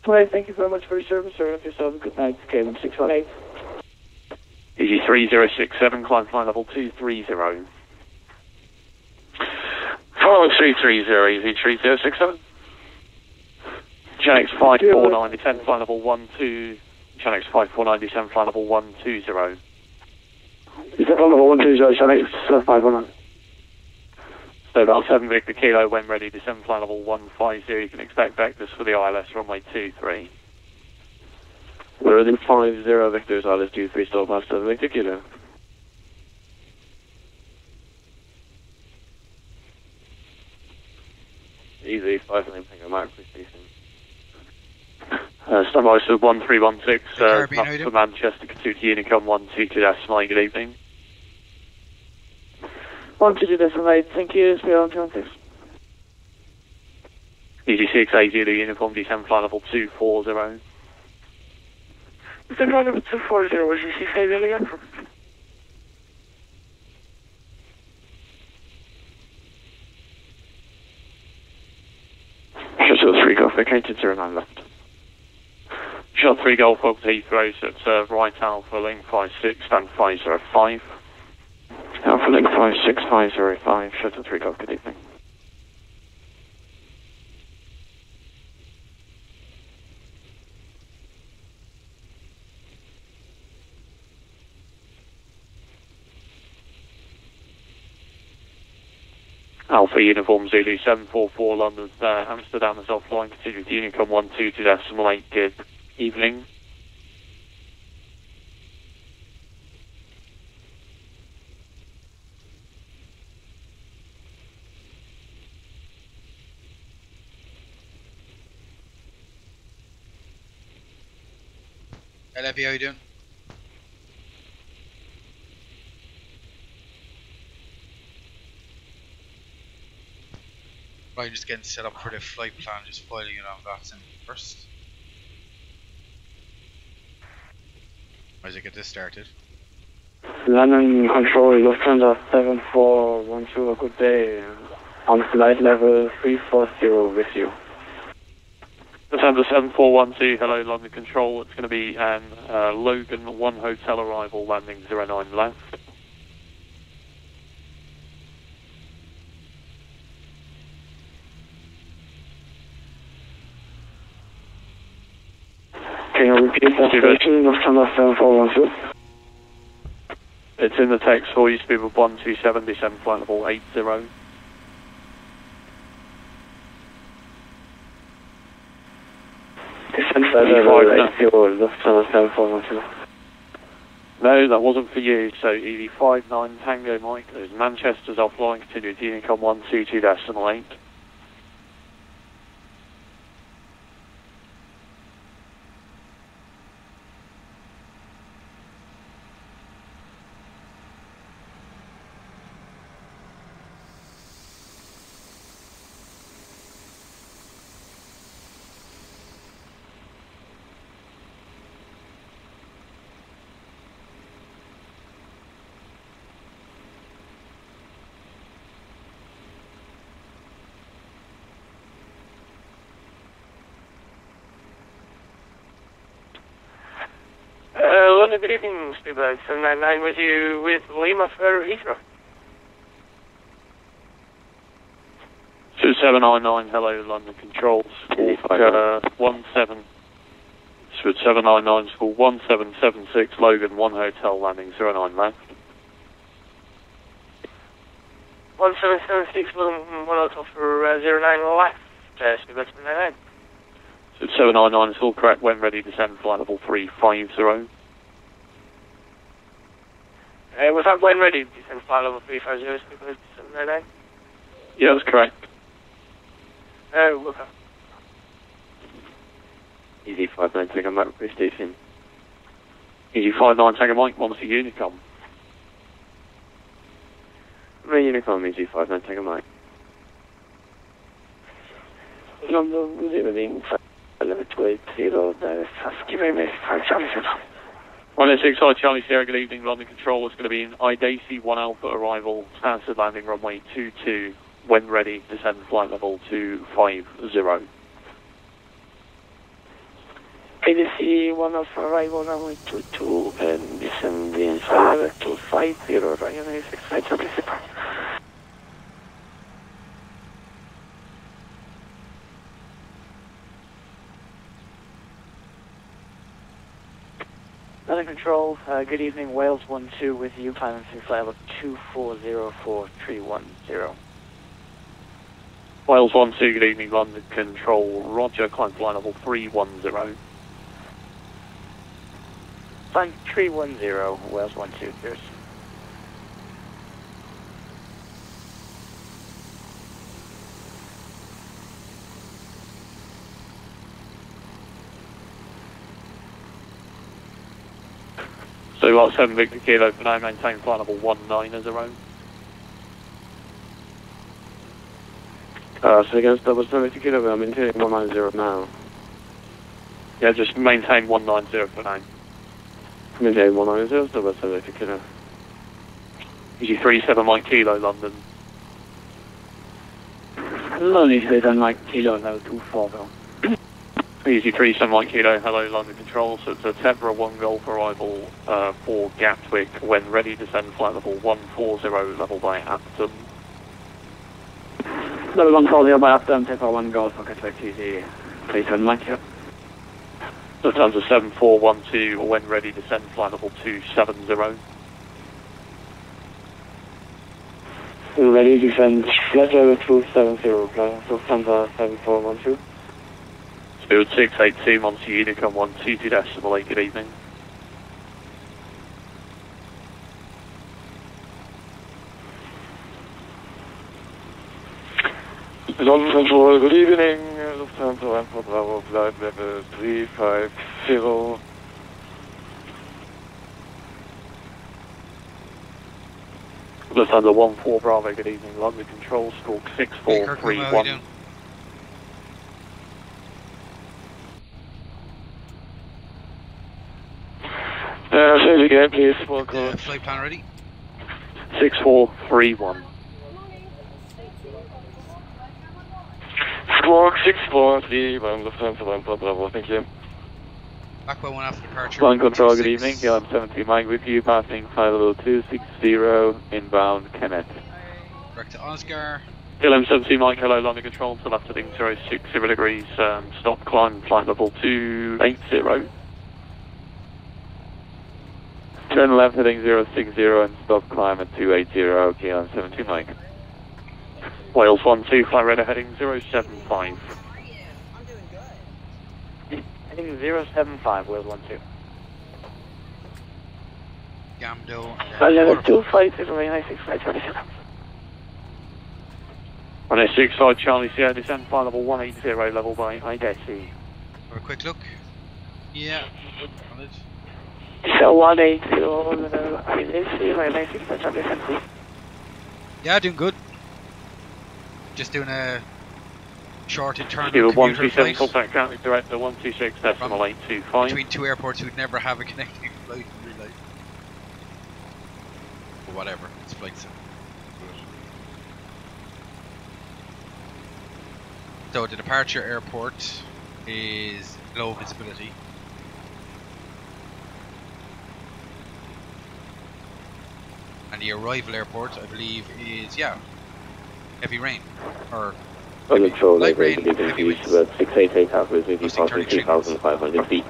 Well, thank you very much for your service, sir. Have yourself a good night. KLM 618. Easy 3067, climb flight level 230. Follow 330, easy 3067. Channel 549, descend flight level 12. Channel 549, descend flight level 120. Descend flight level 120, Channel 549. So about 7 Victor Kilo when ready, descend flight level 150. You can expect vectors for the ILS runway 23. We're within 50 Victors, ILS 23, still past 7 Victor Kilo. Easy 5 Tango Mike, please station. Standby to 1316, up for Manchester, Katuti Unicom 122.9, good evening. 122.9, thank you, speed on 26. Easy 680, uniform, descend flight level 240. Descend flight level 240, was you 680 again? Shuttle 3 Golf, vacated 09 left. Shuttle 3 Golf, up to Heathrow, so it's right Alpha, link 56, stand 505. Alpha, link 56505, Shuttle 3 Golf, good evening. Alpha Uniform Zulu 744 London, Amsterdam is offline, continue with Unicom 122.8, good evening. Hey Levy, how you doing? Right, just getting set up for the flight plan, just filing it on VATSIM first. As I get this started. London Control, Lufthansa 7412, a good day. On flight level 340 with you. Lufthansa 7412, hello London Control, it's going to be an Logan 1 hotel arrival, landing 09 left. Can you repeat that station, Lufthansa 7412? It's in the text for you, speed of 127, descend flight level 80. Descend flight level 80, Lufthansa 7412. No, that wasn't for you, so ED59 Tango Mike, there's Manchester's offline, continue with Unicom 122.8. London, good evening, Speedbird 799 with you with Lima for Heathrow. So 799, hello London Control, school 17, so 799, school 1776, Logan 1 hotel, landing 09 left. 1776, Logan 1 hotel for 09 left, Speedbird 799. So 799 is all correct, when ready, descend flight level 350. Was that when ready, descend flight level 350, Speedbird 799? Yeah, that's correct. Okay. Easy 59 Tango Mike, please station. Easy 59 Tango Mike, 1 to Unicom. Unicom, Easy 59 Tango Mike. London, good evening, level 280, Husky Remix, Charlie Sierra. 106 Charlie Sierra, good evening, London Control, it's going to be an IDAC 1 Alpha arrival, standard landing runway 22, when ready, descend flight level 250. ADC 1 Alpha arrival runway 22 and descending level 250 Ryan 65 Weather Control, good evening, Wales 1-2 with you, climbing through flight level 2404310. Wales 1-2, good evening, London Control, roger, climb flight level 310. Climb 310, Wales 1-2, cheers. So about 7 Victor Kilo for now, maintain flight level 19 as a round. So against double 7 Victor Kilo, I'm maintaining 190 now. Yeah, just maintain 190 for now. Maintain 190, double 7 Victor Kilo. Easy 37 Mike Kilo, London. Lonely says I'm like Kilo level 240. Easy 37 Mike Kilo, hello London Control, so it's a Tebra 1 Golf arrival for Gatwick, when ready to send flight level 140, level by Apton. Level 140 by Apton, Tebra 1 Golf for Gatwick, easy 37 Mike Kilo. Lufthansa 7412, when ready to send flight level 270. Ready to send flight level 270, Lufthansa 7412. Speed 682, Monty Unicom 122.8, good evening. London Control, good evening, Lufthansa 1 Bravo, flight level 350. Lufthansa 14 Bravo, good evening, London Control, stalk 6431. Say it again, please. Flight plan ready? 6431. Squawk 643, Lufthansa 1 Bravo, thank you. Back by 1 after departure. Line Control, good evening. KLM 73 Mike with you, passing flight level 260, inbound Kennet. Direct to Oscar. KLM 72 Mike, hello, London Control, to left heading 060 degrees, stop climb, flight level 280. Turn left heading 060 and stop climb at 280, KLM 72 Mike. Wales 1-2, fly radar heading 075. Heading 075, Wales 1-2. Gamdo. Level 250, Ryan 65 On S65 Charlie Sierra, descend flight level 180, level by IDC. Have a quick look. Yeah. On it. So 180, IDC, Ryan 65 Yeah, doing good. Just doing a short internal Kilo commuter 127, flight contact Gatwick Director 126.825. between two airports who'd never have a connecting flight in real life. Or whatever, it's flight sim. So the departure airport is low visibility. And the arrival airport, I believe, is, heavy rain. Or light rain, heavy winds. 688 halfway with you, Posting passing 33 2,500 feet.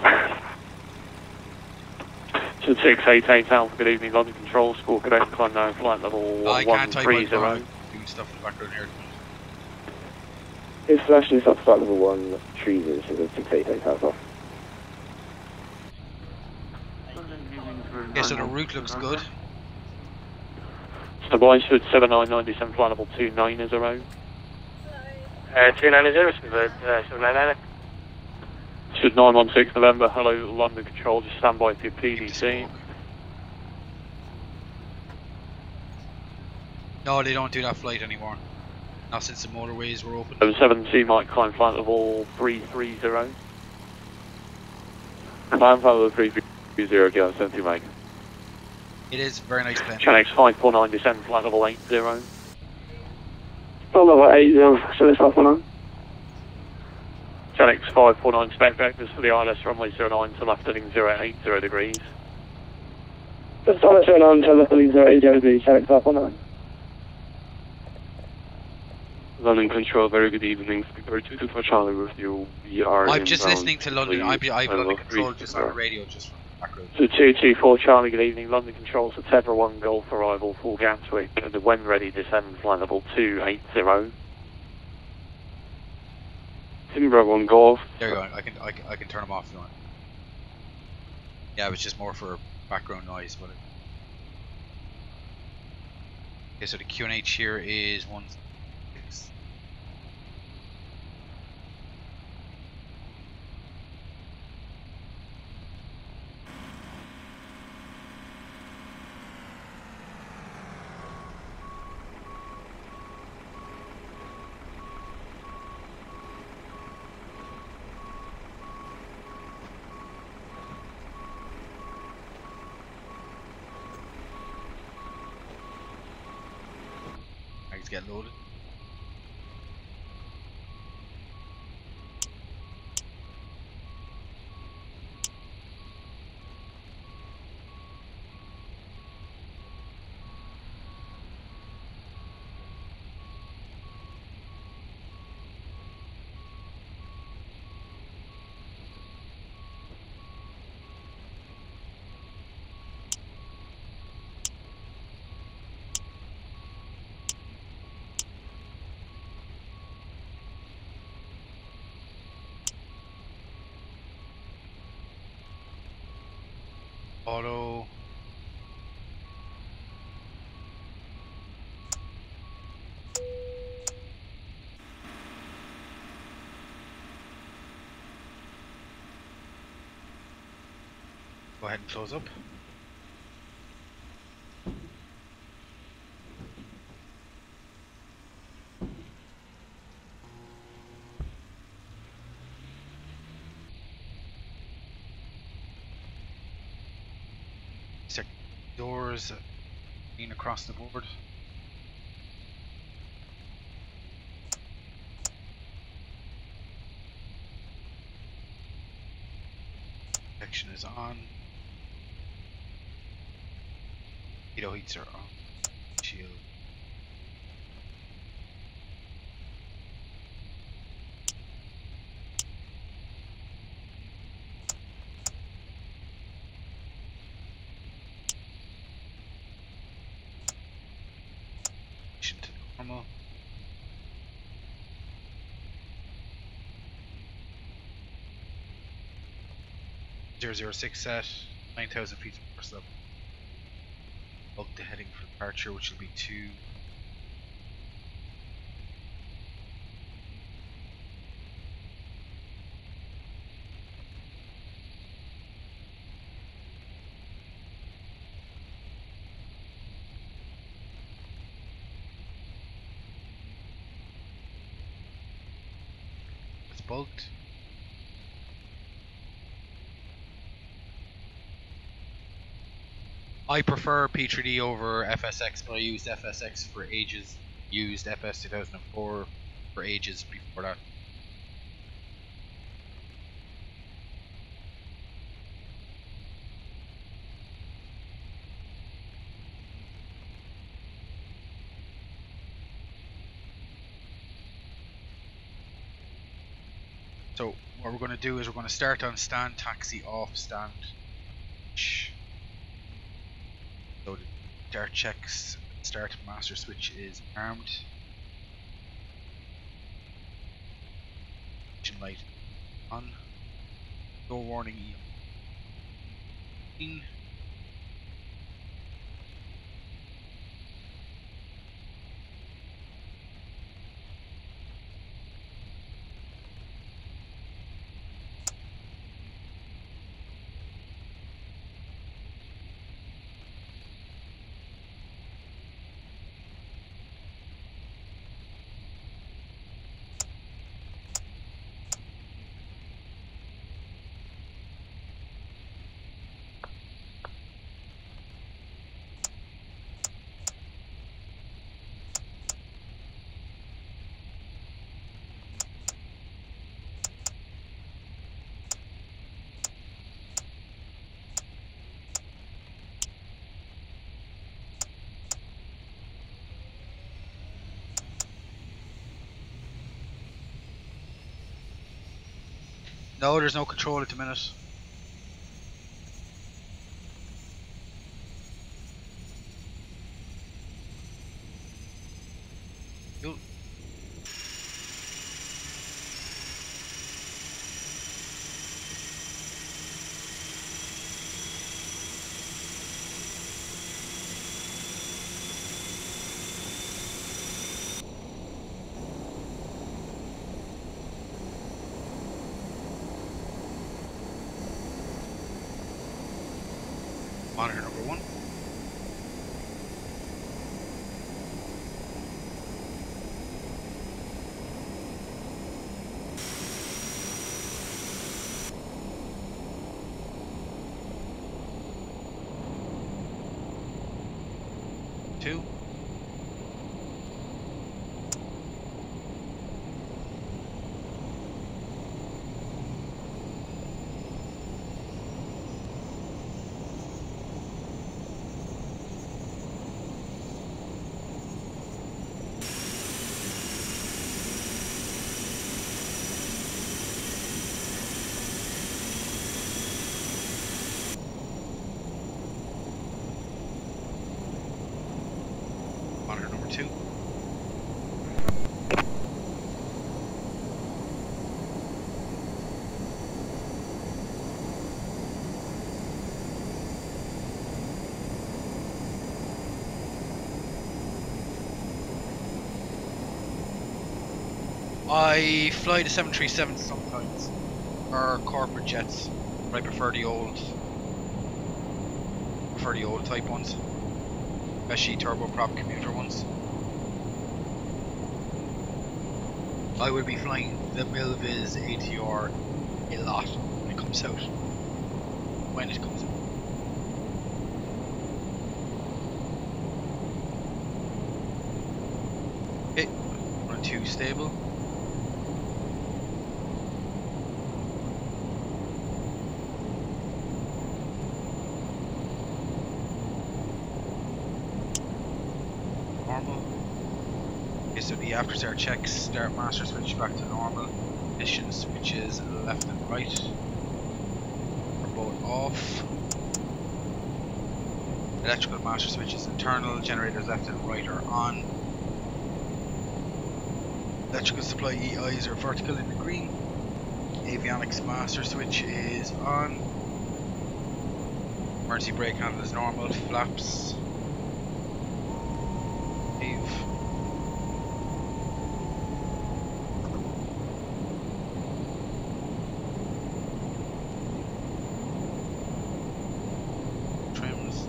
So 688 Alpha, good evening, London Control, score cadet, climb now, flight level I can't type right now, 130. I'm doing stuff in the background here. It's flashing up flight level 130, so it's 688 halfway. Okay, so the route looks good. So Boysford 7997, flight level 290. 290, 799. Should 916 November, hello London Control, just stand by for your PDC. No, they don't do that flight anymore. Not since the motorways were open. 72 Mike, climb flight level 330. Climb flight level 330, KLM 72 Mike. It is a very nice plane. Channel X 549, descend flight level 80. Flight level 80, so it's off and on. Genix 549 spec vectors for the ILS runway 09 to left heading 080 degrees. Just on it on to left heading 080 degrees, Genix 549. London Control, very good evening. Speaker 224 Charlie with you. We are I'm just listening to London. I've London Control just on the radio, just from the back road. So 224 Charlie, good evening. London Control, September 1 Golf arrival, full Gatwick. The when ready descends line level 280. Timber 1 Golf. There you go. I can turn them off if you want. Yeah, it was just more for background noise, but. Okay, so the QNH here is 16. Get loaded. Auto. Go ahead and close up. Doors being across the board. Protection is on. Heato heats are on. Shield. To normal. 006 set, 9,000 feet first level. Up to heading for departure, which will be 2. It's bulked. I prefer P3D over FSX, but I used FSX for ages. Used FS 2004 for ages before that. So what we're going to do is we're going to start on stand, taxi off stand. So the start checks, start master switch is armed. Engine light on. Door warning E. No, there's no control at the minute. Cool. Monitor number 1. Two. Monitor number 2. I fly the 737 sometimes, or corporate jets, but I prefer the old type ones, especially turboprop commuter ones. I will be flying the Milviz ATR a lot when it comes out. When it comes out. Okay, 1 and 2 stable. Normal. Okay, so the after start checks, start master switch back to normal. Ignition switches left and right are both off. Electrical master switches internal, generators left and right are on. Electrical supply EIs are vertical in the green. Avionics master switch is on. Emergency brake handle is normal. Flaps. Wave. Trims.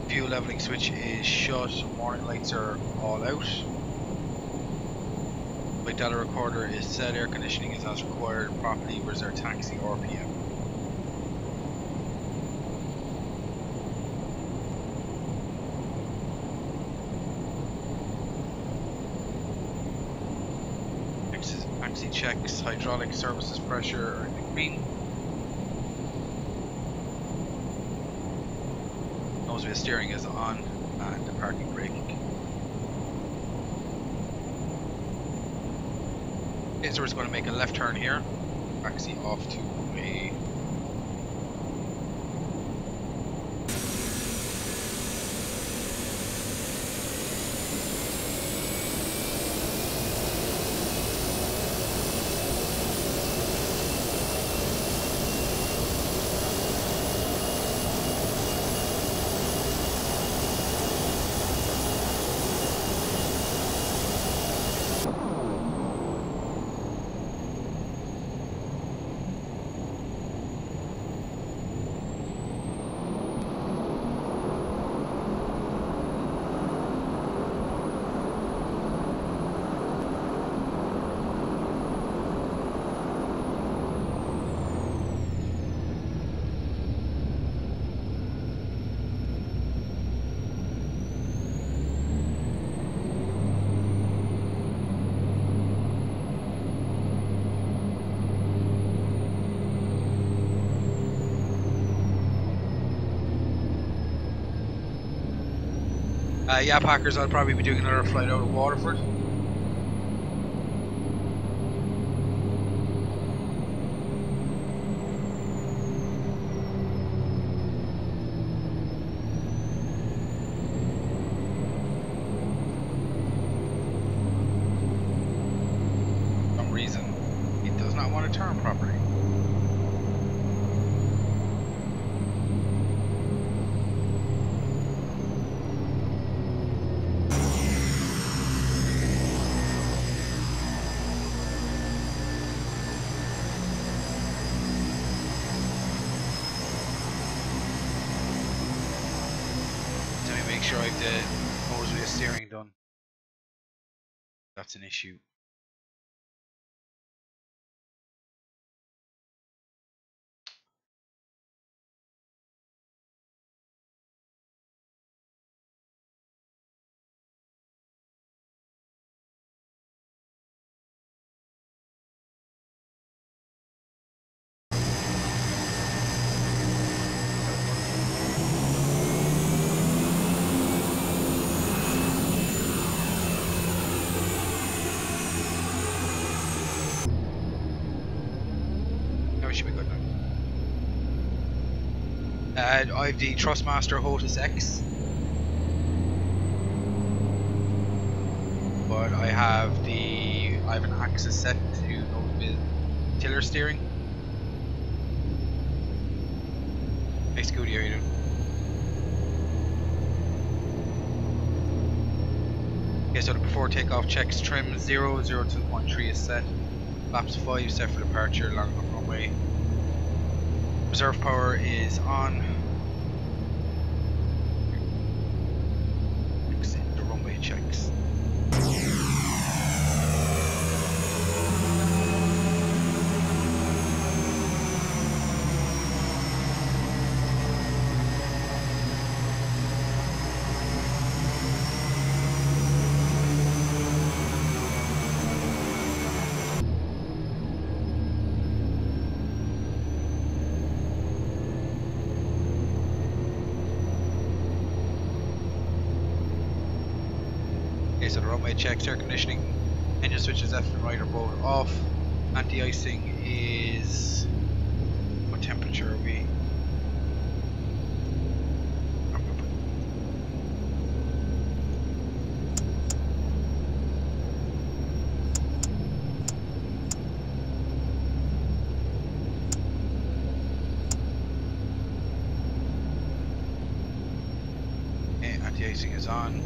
Fuel leveling switch is shut. Warning lights are all out. My data recorder is set. Air conditioning is as required. Property reserve taxi RPM. Taxi checks, hydraulic services pressure are in the green. Nose wheel steering is on and the parking braking. Okay, so we're just going to make a left turn here. Taxi off to a Yeah, Packers, I'll probably be doing another flight out of Waterford. For some reason, it does not want to turn properly. Make sure I have the nose wheel steering done. That's an issue. Should be good now. I have the Trustmaster HOTUS X, but I have an axis set to go with tiller steering. Hey Scooty, how you doing? Okay, so the before takeoff checks: trim 002.3 is set, flaps 5 set for departure, long enough runway. Reserve power is on. Exit the runway checks. So the runway checks: air conditioning, engine switches left and right are both off. Anti-icing is... what temperature are we? Okay, anti-icing is on.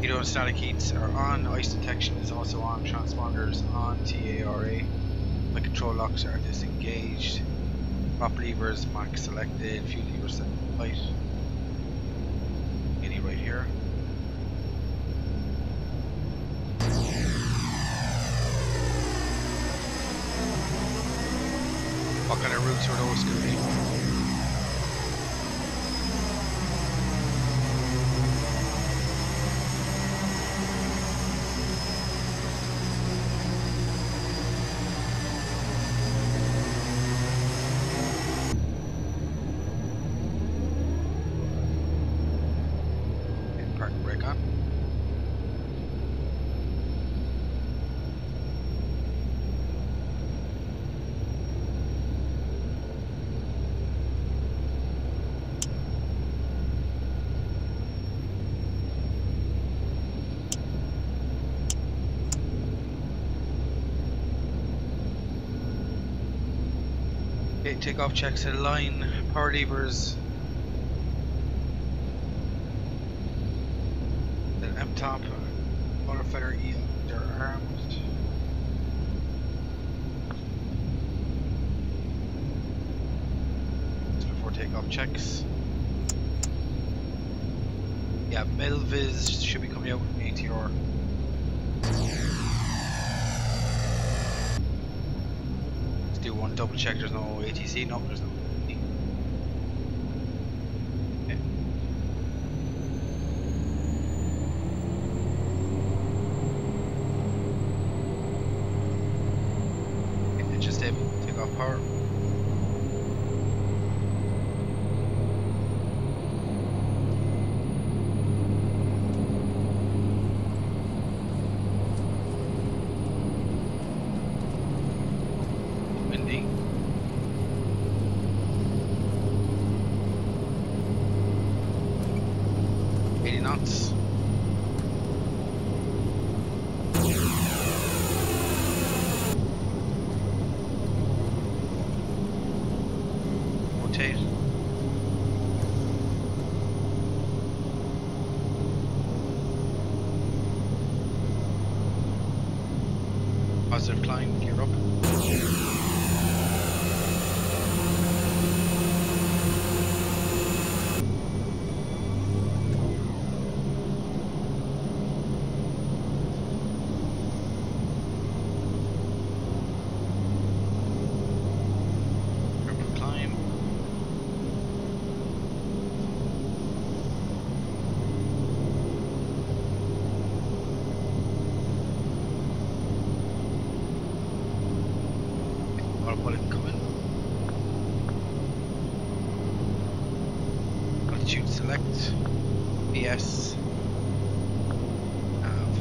Heater and static heats are on, ice detection is also on, transponders on, TARA. My control locks are disengaged. Prop levers, max selected, fuel levers set to light. Any right here. What kind of routes are those, Scooty? Okay, takeoff checks align, power levers. Then M top, auto feather E, they're armed. Just before takeoff checks. Yeah, Melviz should be coming out with an ATR. Do one double check, there's no ATC, no, there's no ATC. Okay. Engine stable, take off power. Positive climb, gear up. Altitude select, PS, nav.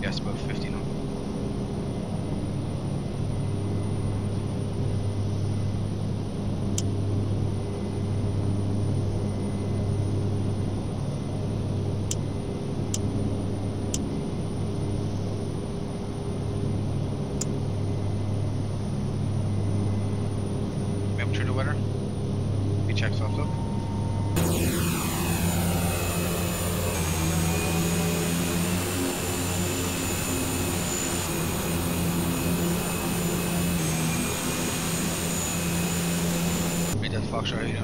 Yes, about 50 knots. Through the weather. We check off up. Made that Fox right here.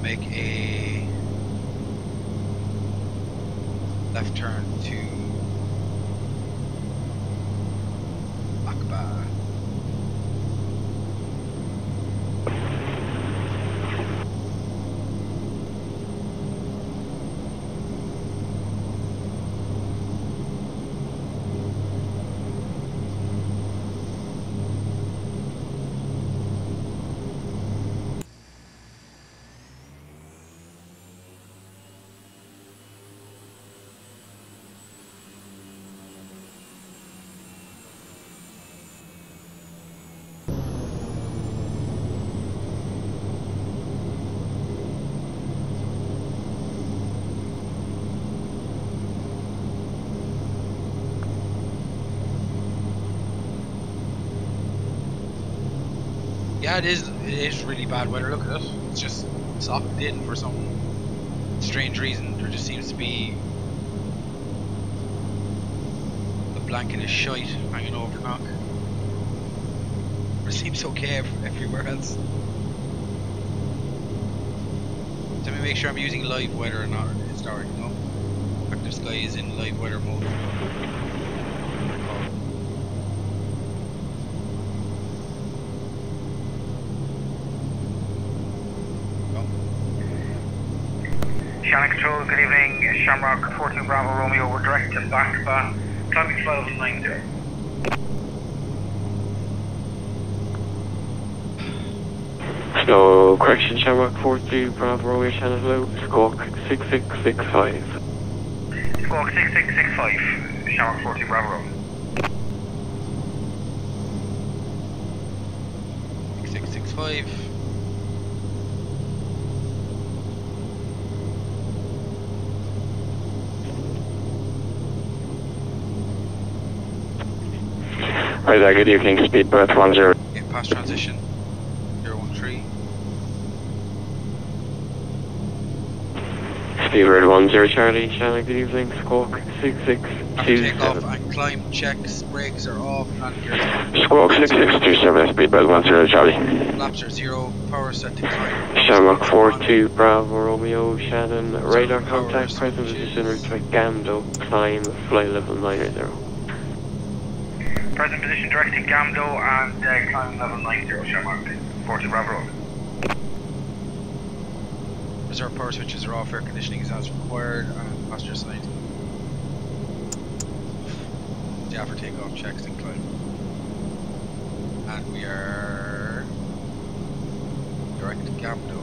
Make a left turn to Akbar. Yeah, it is really bad weather. Look at it. It's just socked in for some strange reason. There just seems to be a blanket of shite hanging over Knock. It seems okay everywhere else. Let me make sure I'm using live weather or not. It's dark, you know. Like this guy is in live weather mode. Shannon Control, good evening. Shamrock 42 Bravo Romeo, we're direct to back, climbing 1290. So, correction, Shamrock 42 Bravo Romeo, Shannon Low, squawk 6665. Squawk 6665, Shamrock 42 Bravo Romeo. 6665. Right there, good evening, speed berth 10. Okay, pass transition. 013. Speedbird 10 Charlie, Shannon, good evening, Squawk After takeoff 6627. and climb checks, brakes are off, landing gears on. Squawk 6627, Speedbird 10 Charlie. Flaps are 0, power set to climb. Shamrock Speeds 42 Bravo Romeo, Shannon, radar power contact, present position, route to Gamdo, climb, flight level 90. Present position direct to Gamdo and climb level 90, Shamrock 40 Bravo Road. Reserve power switches are off, air conditioning is as required, and passenger side. Yeah, for takeoff checks and climb. And we are direct to Gamdo.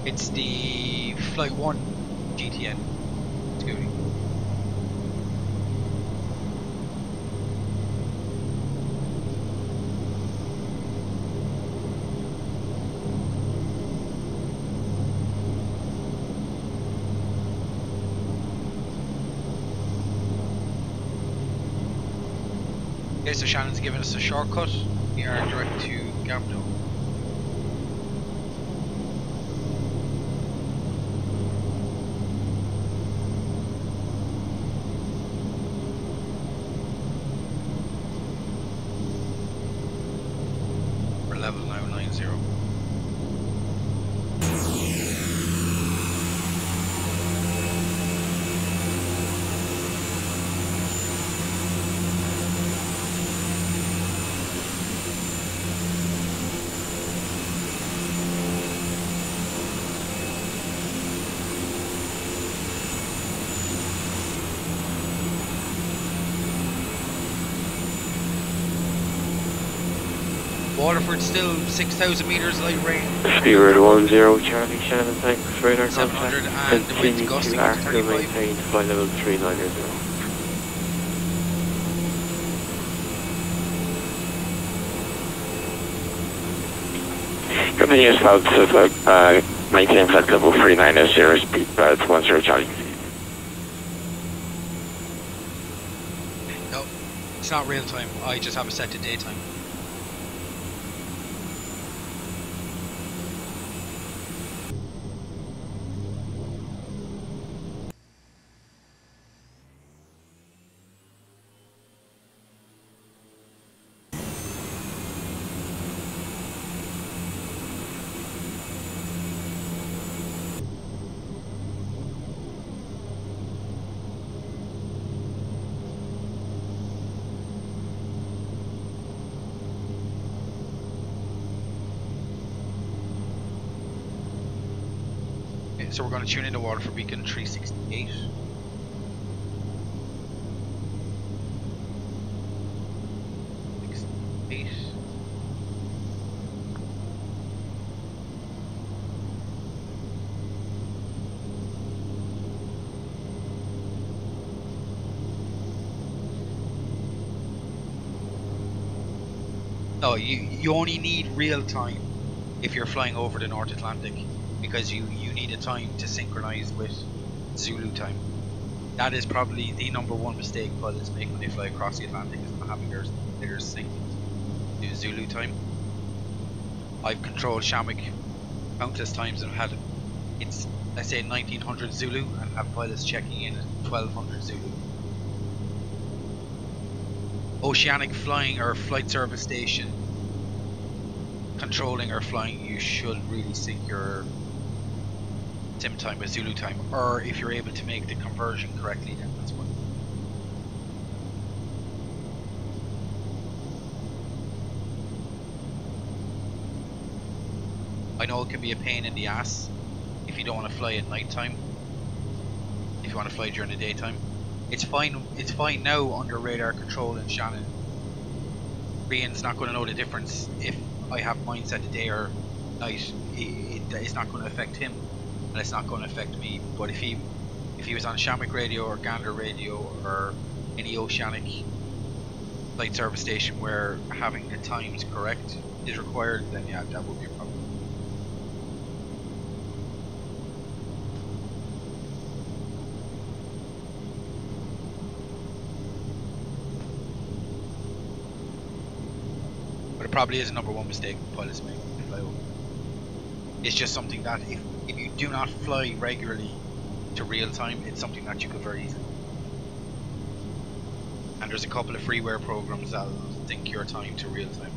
It's the Flight 1 GTN Scooty. Okay, so Shannon's giving us a shortcut. We are direct to Gamdo. We're level now 90. Waterford still 6,000 metres light rain. Speedbird 10 Charlie, Shannon, thanks, radar 700 contact, and the wind's continue gusting to up to Arco 35. maintain, flight level 390. Continuous cloud to maintain flight level 390, Speedbird 10 Charlie. No, it's not real time. I just have it set to daytime. Okay, so we're going to tune into Waterford Beacon 368. No, you only need real time if you're flying over the North Atlantic, because you need a time to synchronize with Zulu time. That is probably the #1 mistake pilots make when they fly across the Atlantic, is not having their sync to Zulu time. I've controlled Shamrock countless times and had it's, let's say, 1900 Zulu and have pilots checking in at 1200 Zulu. Oceanic flying or flight service station controlling or flying, you should really sync your sim time with Zulu time, or if you're able to make the conversion correctly, then that's fine. I know it can be a pain in the ass if you don't want to fly at night time, if you want to fly during the daytime. It's fine now under radar control in Shannon. Rian's not going to know the difference if I have mine set to day or night. It's not going to affect him, and it's not going to affect me. But if he was on Shamrock radio or Gander radio or any oceanic flight service station where having the times correct is required, then yeah, that would be a problem. probably is the number one mistake pilots make when they fly over. It's just something that if you do not fly regularly to real time, it's something that you could very easily. And there's a couple of freeware programs that'll sync your time to real time.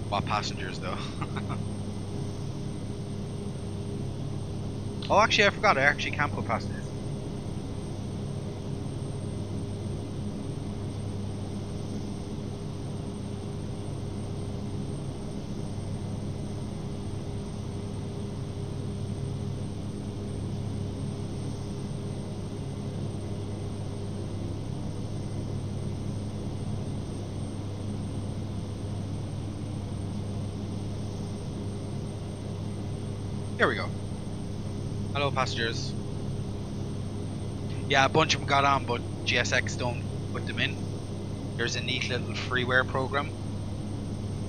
What passengers though? Oh, actually I forgot, I actually can put passengers. Here we go. Hello passengers. Yeah, a bunch of them got on, but GSX don't put them in. There's a neat little freeware program.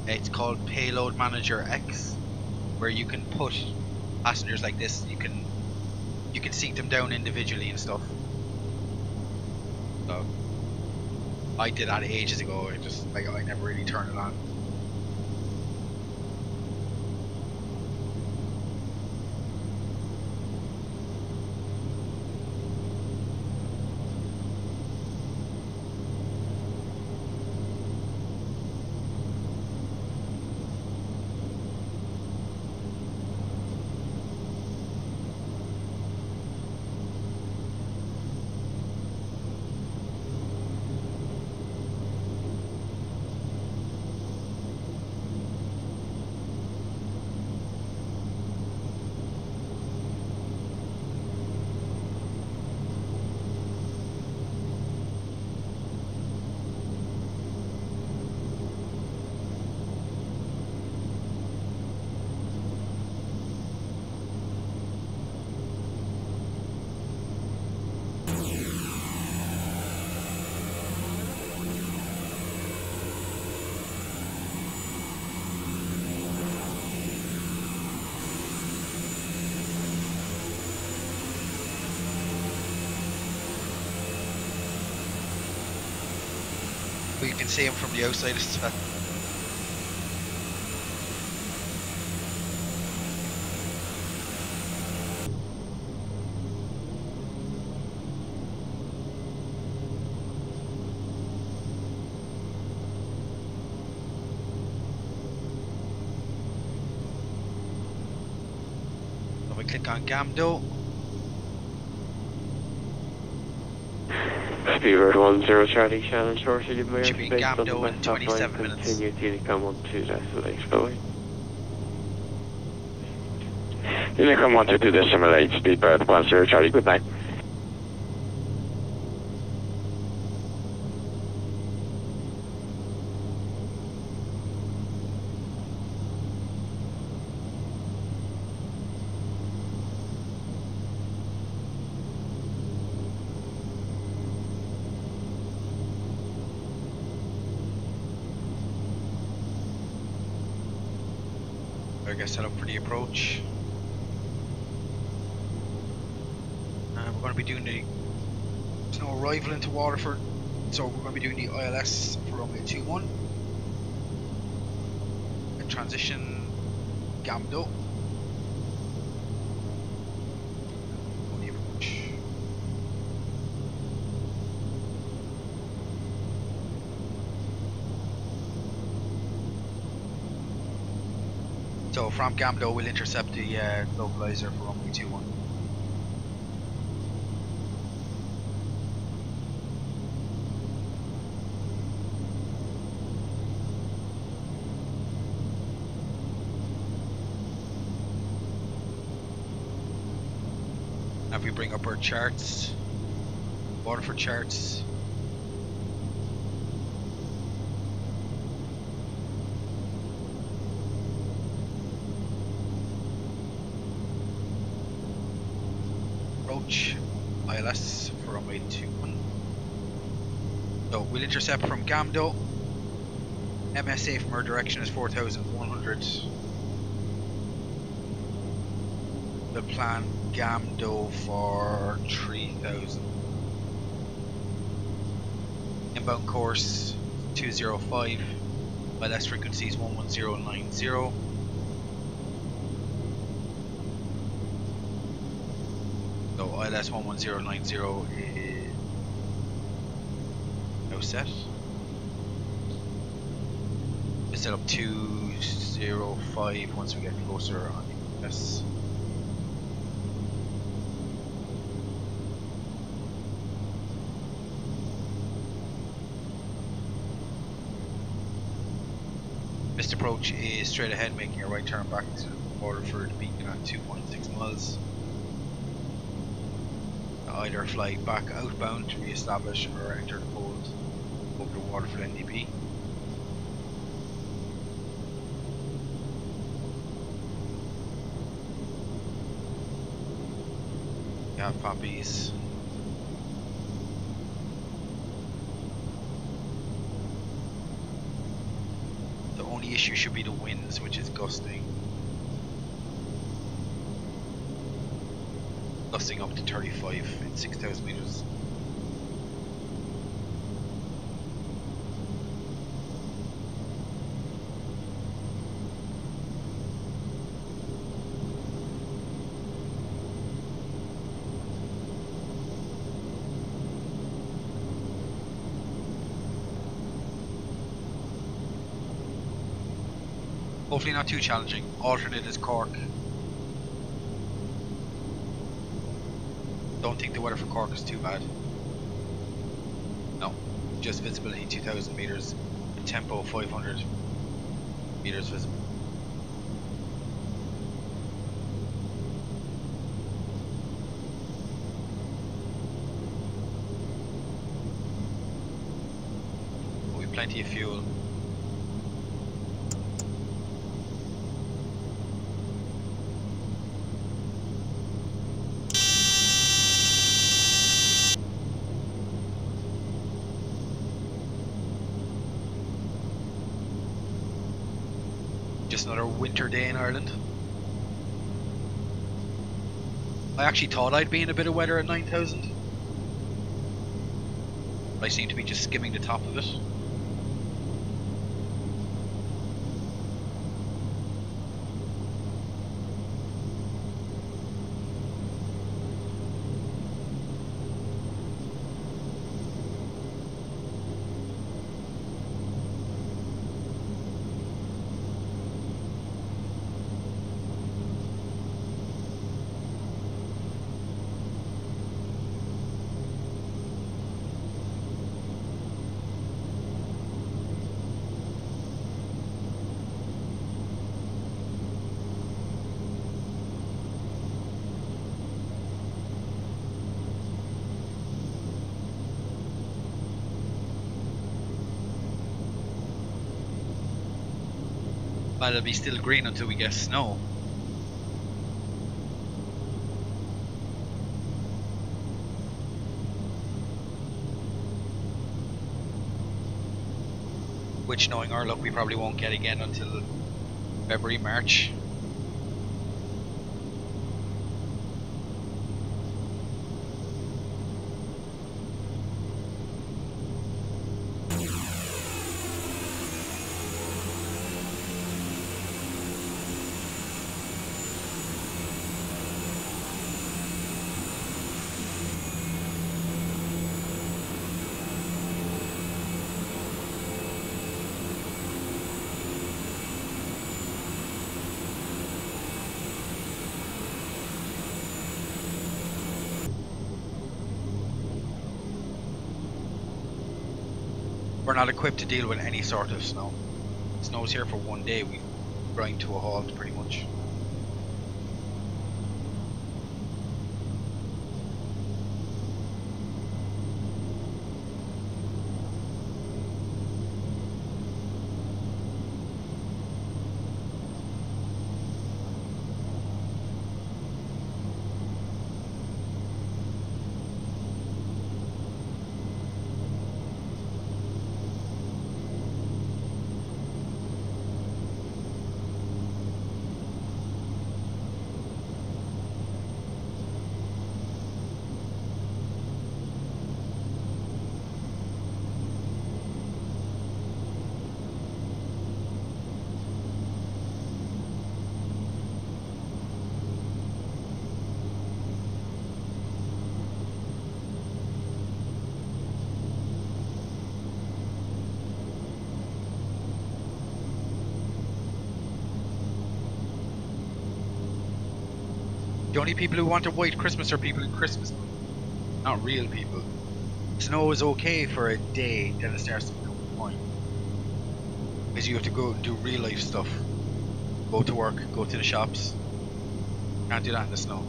It's called Payload Manager X, where you can put passengers like this. You can seek them down individually and stuff. So I did that ages ago. I never really turned it on. But you can see him from the outside as well. So we click on Gamdo. Speedbird 10 Charlie Shannon Short, you may Should be Gamdo in 27 minutes. Continue Unicom 12 decimal H, Billy. Unicom 122 decimal H, Speedbird 10 Charlie, good night. I guess set up for the approach. We're going to be doing there's no arrival into Waterford, so we're going to be doing the ILS for runway 21. And transition Gamdo. On the approach. So from Gamdo we'll intercept the localizer for runway 21. If we bring up our charts, Waterford charts. Approach ILS for runway 21. So we'll intercept from Gamdo. MSA from our direction is 4,100. We'll plan Gamdo for 3,000. Inbound course 205. ILS frequency is 11090. So ILS 11090 is now set. We'll set up 205 once we get closer on the ILS. This approach is straight ahead, making a right turn back to Waterford beacon at 2.6 miles. Either fly back outbound to re-establish or enter the fold over the Waterford NDP. We have poppies. The only issue should be the winds, which is gusting up to 35 at 6,000 meters. Hopefully not too challenging. Alternate is Cork. Don't think the weather for Cork is too bad. No, just visibility 2,000 meters, tempo 500 meters visible. We've plenty of fuel. Just another winter day in Ireland. I actually thought I'd be in a bit of weather at 9,000. But I seem to be just skimming the top of it. But it'll be still green until we get snow. Which, knowing our luck, we probably won't get again until February, March. We're not equipped to deal with any sort of snow. Snow's here for one day, we grind to a halt pretty much. The only people who want a white Christmas are people in Christmas, not real people. Snow is okay for a day, then it starts to become fine. Because you have to go and do real life stuff. Go to work, go to the shops. Can't do that in the snow.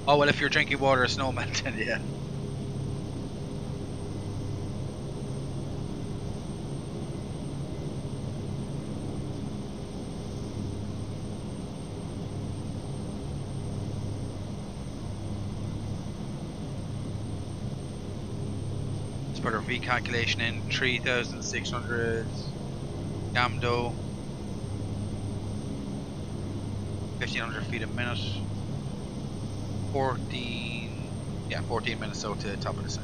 Oh well, if you're drinking water, a snowman, then yeah. Let's put our V calculation in. 3,600 Gamdo. 1,500 feet a minute. 14 minutes out to the top of the sun.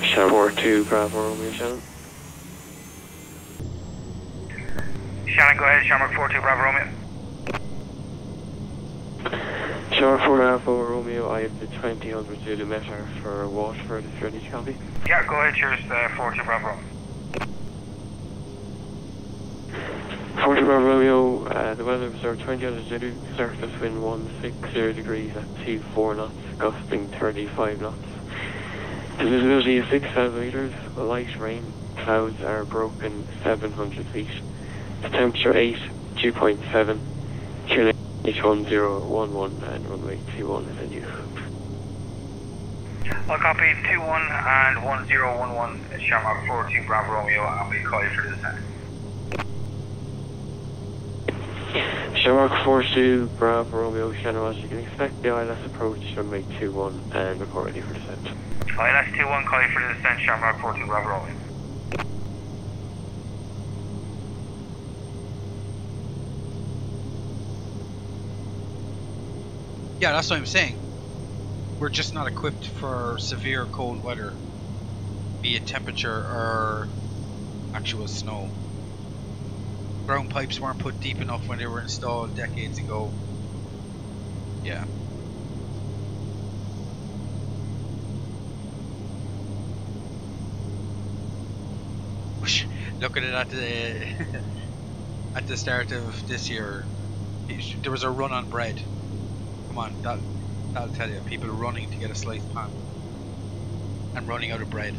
Shamrock 2, Bravo Romeo, Shannon. Shannon, go ahead. Shamrock 4-2, Bravo Romeo. Shamrock 4, Bravo Romeo, I have the 2000 millimeter for Waterford, if you're ready to copy. Yeah, go ahead. Cheers, 4-2, Bravo Romeo. 40 Bravo Romeo, the weather observed 20 under Zulu, surface wind 160 degrees at 24 knots, gusting 35 knots. The visibility is 6,000 meters, light rain, clouds are broken 700 feet. The temperature 8, 2.7, Carenado H1011 and runway 21 is in use. I'll copy 21 and 1011 at Shamrock 4-2 Bravo Romeo, and we call you for the descent. Shamrock 4-2 Bravo Romeo, Shannon, as you can expect, the ILS approach runway 21 and report ready for descent. ILS 21, call you for the descent, Shamrock 4-2 Bravo Romeo. Yeah, that's what I'm saying. We're just not equipped for severe cold weather, be it temperature or actual snow. Ground pipes weren't put deep enough when they were installed decades ago. Yeah. Look at it at the at the start of this year. There was a run on bread. Come on, that'll tell you. People running to get a sliced pan and running out of bread.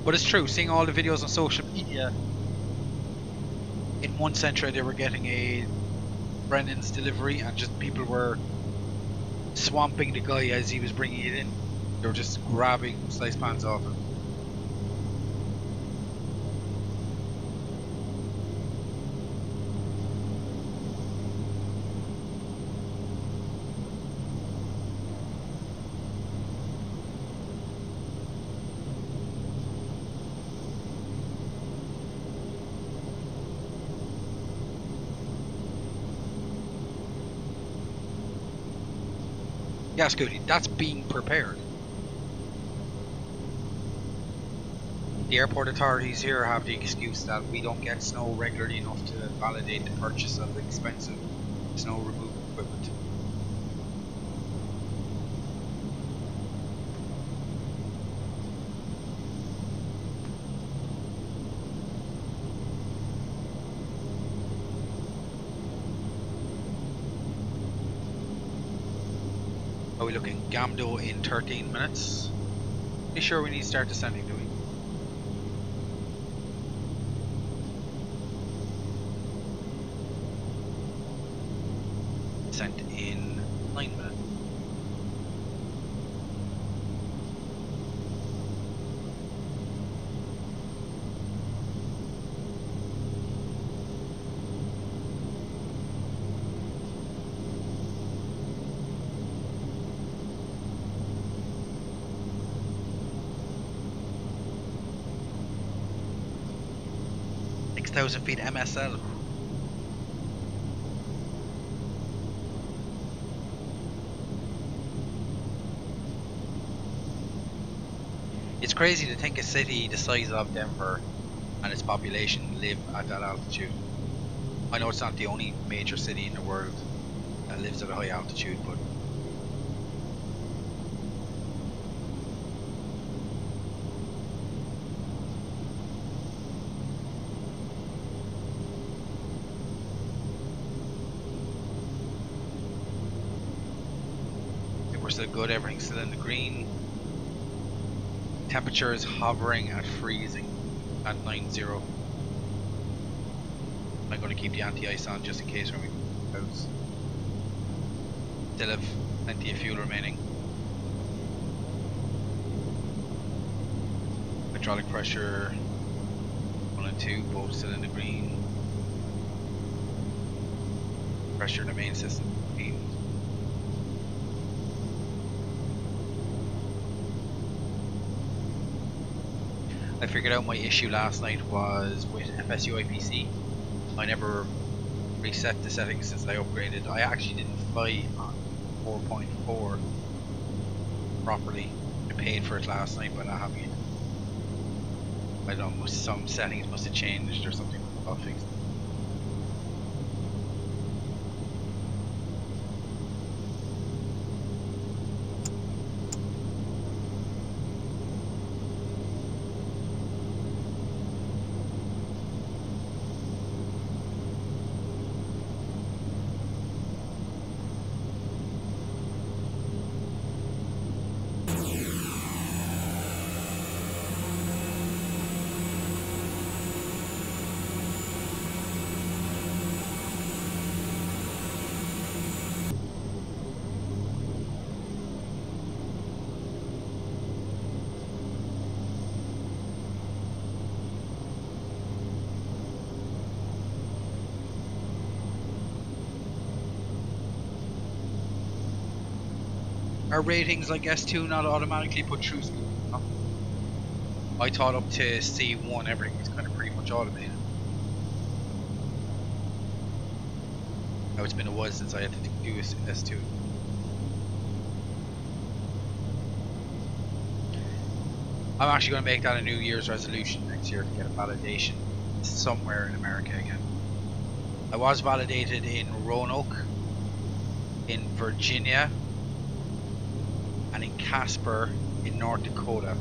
But it's true, seeing all the videos on social media in one centre they were getting a Brennan's delivery, and just people were swamping the guy as he was bringing it in. They were just grabbing slice pans off him. Yeah, Scooty, that's being prepared. The airport authorities here have the excuse that we don't get snow regularly enough to validate the purchase of expensive snow removal equipment. Are we looking Gamdo in 13 minutes? Be sure we need to start descending, do we? Descent in 9 minutes. Thousand feet MSL. It's crazy to think a city the size of Denver and its population live at that altitude. I know it's not the only major city in the world that lives at a high altitude, but still good, everything's still in the green. Temperature is hovering at freezing at 90. I'm going to keep the anti-ice on just in case when we go out. Still have plenty of fuel remaining. Hydraulic pressure 1 and 2, both still in the green. Pressure in the main system green. I figured out my issue last night was with FSU IPC. I never reset the settings since I upgraded. I actually didn't fly on 4.4 properly. I paid for it last night by not having it. I don't know, some settings must have changed or something. I'll fix it. Our ratings, I guess, too, not automatically put through school. No? I thought up to C1 everything was kind of pretty much automated. Now it's been a while since I had to do S2. I'm actually going to make that a New Year's resolution next year to get a validation somewhere in America again. I was validated in Roanoke, in Virginia, and in Casper in North Dakota.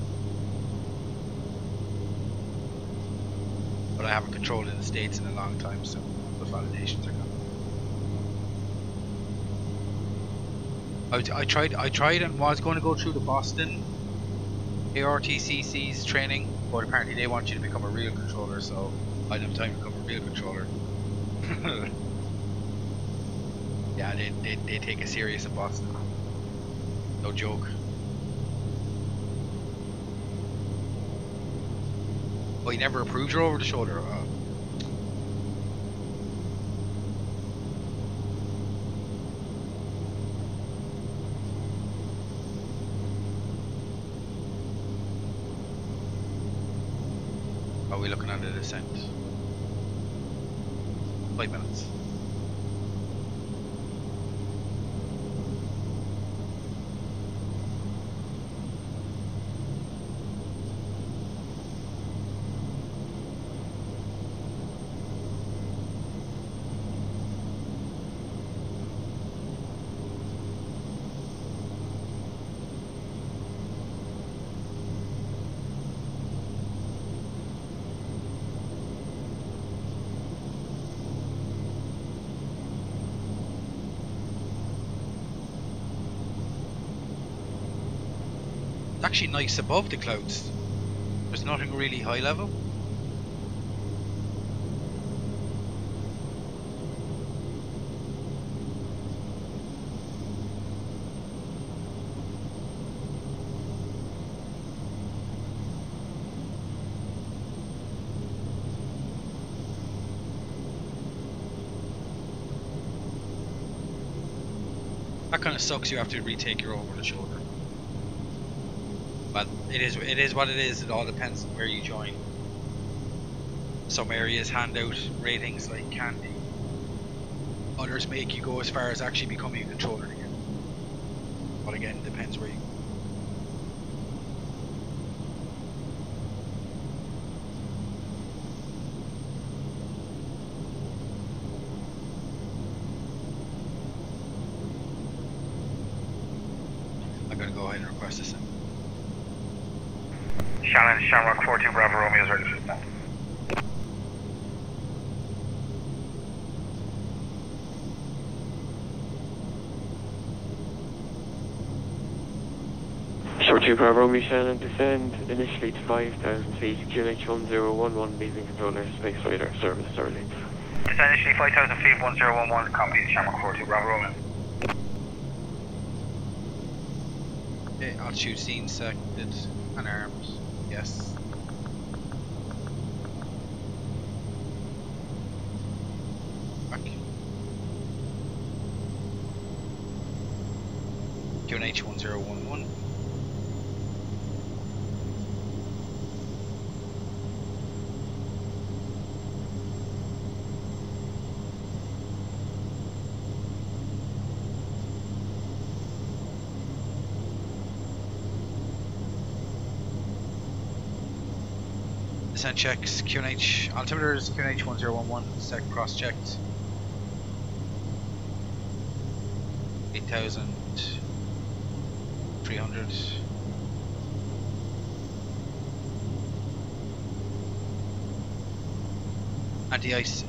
But I haven't controlled in the States in a long time, so the validations are gone. I tried and was going to go through the Boston ARTCC's training, but apparently they want you to become a real controller, so I didn't have time to become a real controller. Yeah, they take it serious in Boston. No joke. Oh, you never approved your over the shoulder? Are we looking at the descent? 5 minutes. It's actually nice above the clouds. There's nothing really high level. That kind of sucks. You have to retake your over the shoulder. But it is what it is. It all depends on where you join. Some areas hand out ratings like candy. Others make you go as far as actually becoming a controller again. But again, it depends where you go. I'm gonna go ahead and request this. Shannon, Shamrock 42 Bravo Romeo is ready for that. Short 2 Bravo Romeo Shannon, descend initially to 5,000 feet, QNH1011, leaving controller, space radar, service early. Descend initially 5,000 feet, 1011, copy, Shamrock 42 Bravo Romeo. Okay, altitude scene selected, unarmed, yes. Back. QNH1011. Descent checks, QNH, altimeter is QNH1011, sec cross checked. 8,300. Anti-ice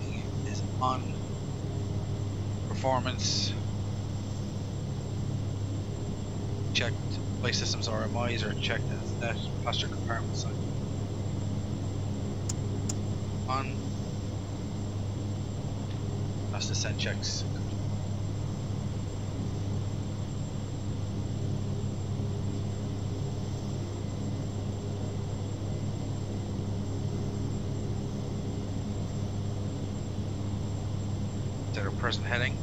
is on. Performance. Checked. Flight systems RMIs are checked as net. Passenger compartment side. On. That's descent checks. Set our present heading.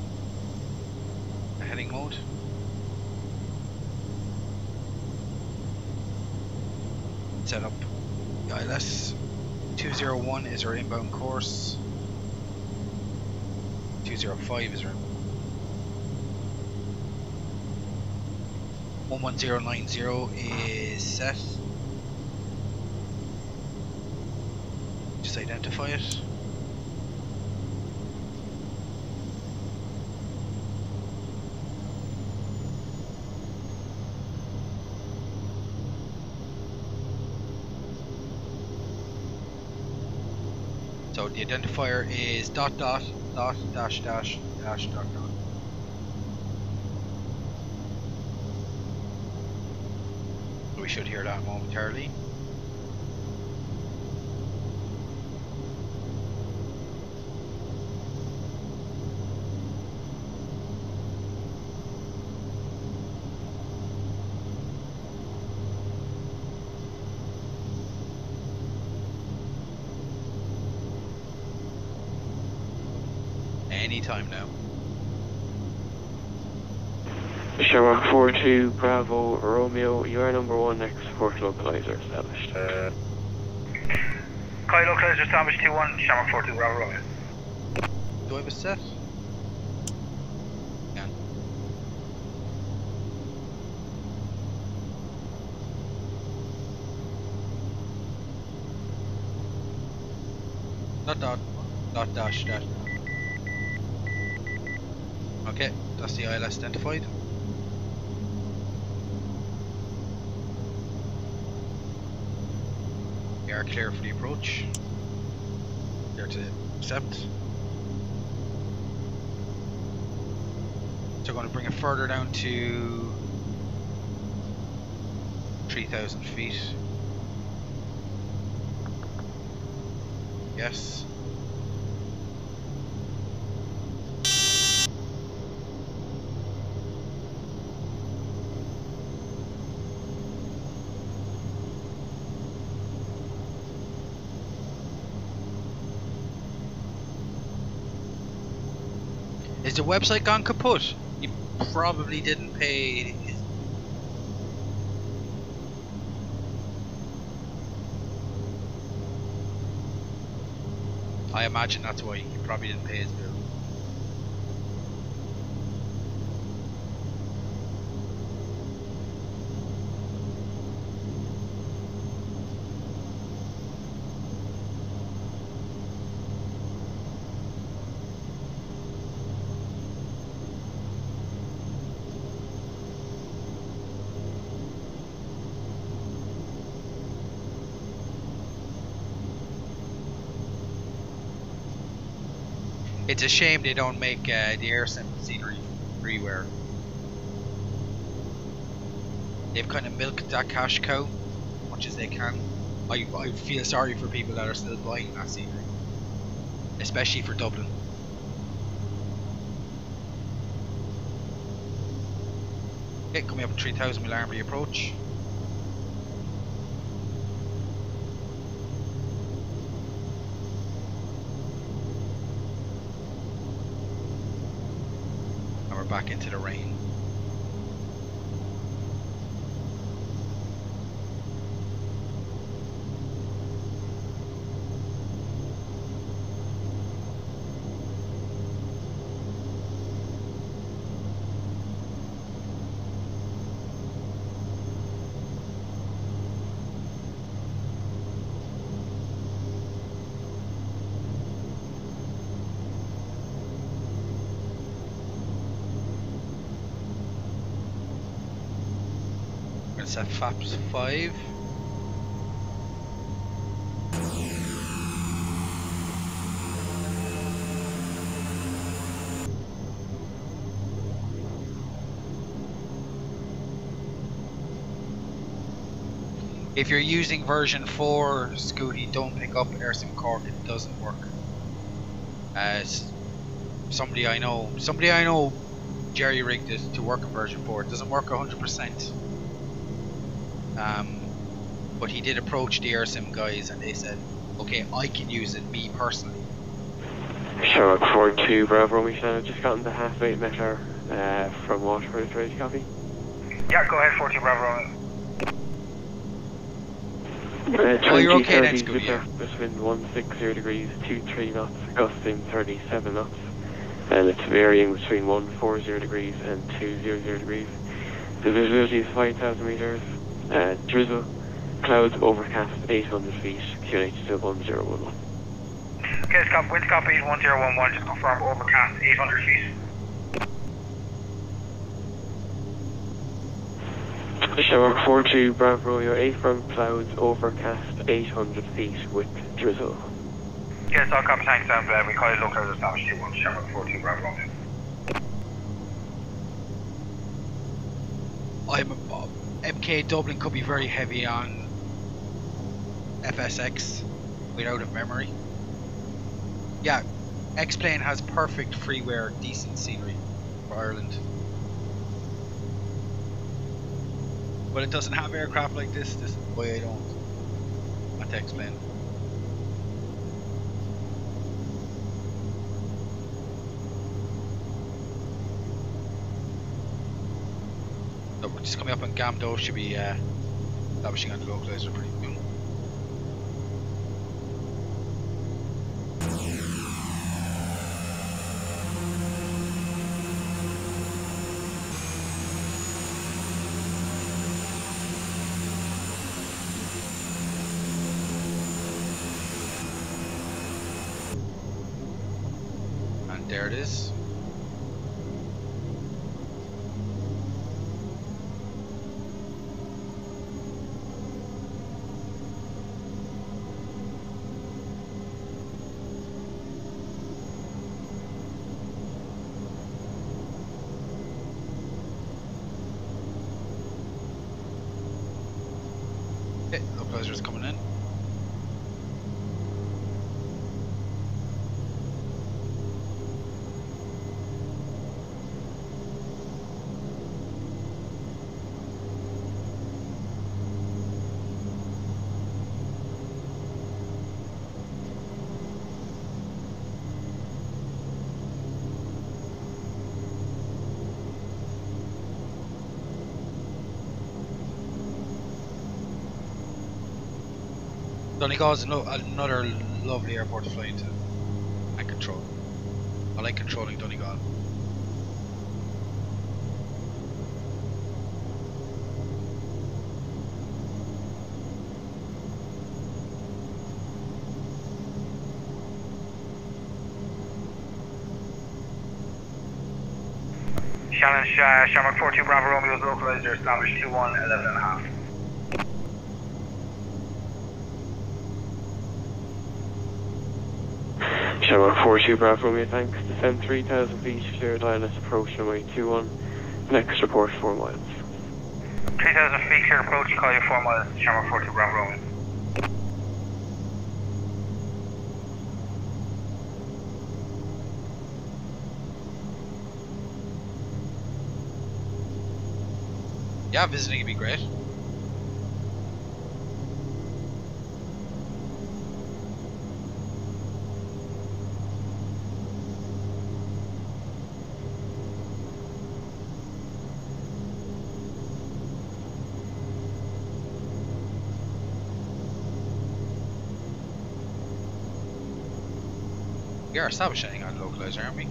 The heading mode. Set up the ILS. 201 is our inbound course. 205 is our 11090 is set. Just identify it. So the identifier is ... ...... We should hear that momentarily. anytime now. Shamrock 42 Bravo Romeo, you are number 1 next port localizer established. Kyle localizer established 2-1, Shamrock 42 Bravo Romeo. Do I have a set? Yeah. Dot dash dash. Okay, that's the ILS identified. We are clear for the approach. Clear to accept. So we're going to bring it further down to 3,000 feet. Yes. Is the website gone kaput? You probably didn't pay. I imagine that's why you probably didn't pay his bill. It's a shame they don't make the AirSim scenery freeware. They've kind of milked that cash cow as much as they can. I feel sorry for people that are still buying that scenery, especially for Dublin. Okay, coming up at 3,000 mil armory approach. Back into the rain. Set FAPS 5. If you're using version 4, Scooty, don't pick up AirSim Cork, it doesn't work. Somebody I know jerry rigged it to work in version 4. It doesn't work 100%. But he did approach the AirSim guys and they said, okay, I can use it, me personally. Shamrock 42 Bravo Romeo, just gotten the half-weight measure from Waterford, ready to copy? Yeah, go ahead, 42 Bravo Romeo. Oh, you're okay then, Scooty, yeah. There's wind 160 degrees, 23 knots, gusting 37 knots. And it's varying between 140 degrees and 200 degrees. The visibility is 5,000 meters. Drizzle, clouds, overcast, 800 feet, QNH still 1011. Okay, Scott, wind copy 1011, just confirm overcast, 800 feet. Shamrock 42 Bravo Romeo, 8 from clouds, overcast, 800 feet with drizzle. Yes, I'll copy, thanks, we call it local established 2-1, Shamrock 42 Bravo Romeo. MK Dublin could be very heavy on FSX without a memory. Yeah, X-Plane has perfect freeware, decent scenery for Ireland. But it doesn't have aircraft like this is why I don't want to explain. So we're just coming up on Gamdo, should be establishing on the localizer pretty soon. And there it is. Okay, localizer's coming in. Donegal is another lovely airport to fly into and control. I like controlling Donegal. Shannon, Shamrock 42 Bravo Romeo's localizer established 21, 11 and a half. Shamrock 42 Bravo Romeo, thanks. Descend 3,000 feet, clear ILS approach runway 21. Next report 4 miles. 3,000 feet, clear approach, call you 4 miles, Shamrock 42 Bravo Romeo. Yeah, visiting would be great. We are establishing on localizer, aren't we?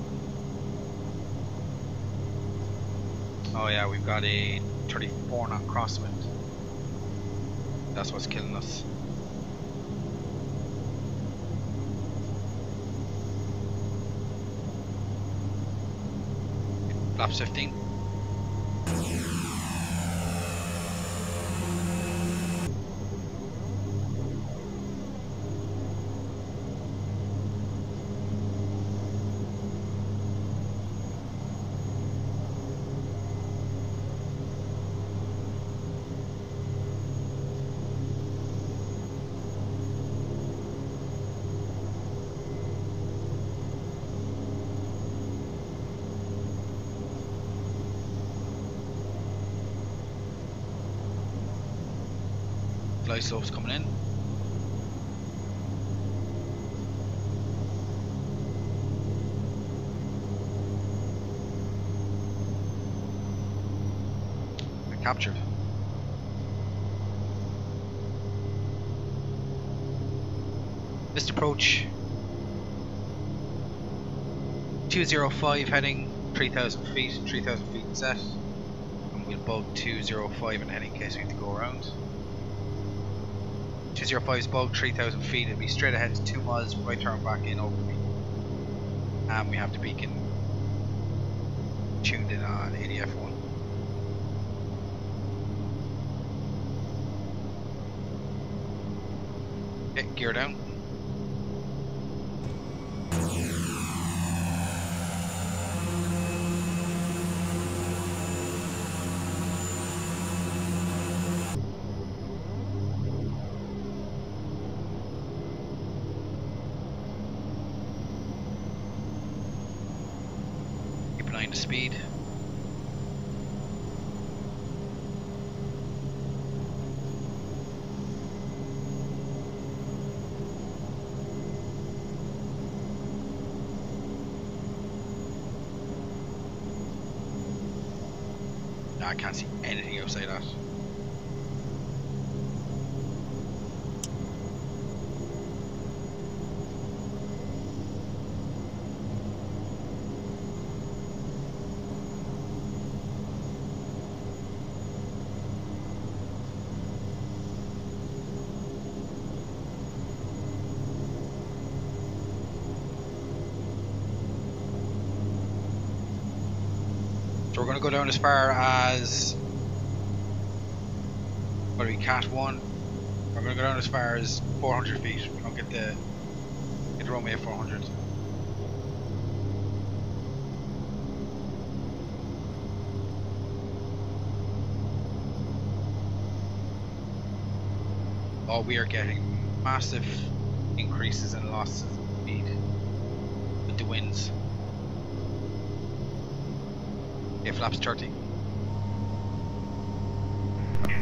Oh yeah, we've got a 34 knot crosswind. That's what's killing us. Flaps 15. Glide slopes coming in. And captured. Missed approach. 205 heading 3,000 feet, 3,000 feet set. And we'll bug 205 and heading in case we need to go around. 205 is bug 3,000 feet, it'll be straight ahead to 2 miles, right turn back in over me. And we have the beacon tuned in on ADF1. Okay, gear down. The speed. Nah, I can't see anything outside that. So we're going to go down as far as, what are we, Cat 1? We're going to go down as far as 400 feet. We don't get the Romeo 400. Oh, we are getting massive increases in losses of speed with the winds. Okay, flaps 30.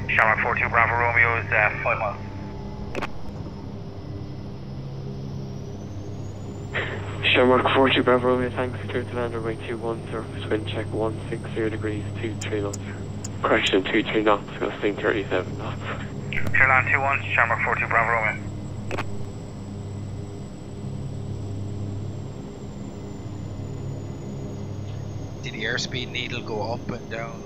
Shamrock 42 Bravo Romeo is 5 miles. Shamrock 42 Bravo Romeo, thanks, clear to land runway 21, surface wind check 160 degrees, 23 knots. Correction, 23 knots, gusting 37 knots. Clear land 21, Shamrock 42 Bravo Romeo. Did the airspeed needle go up and down?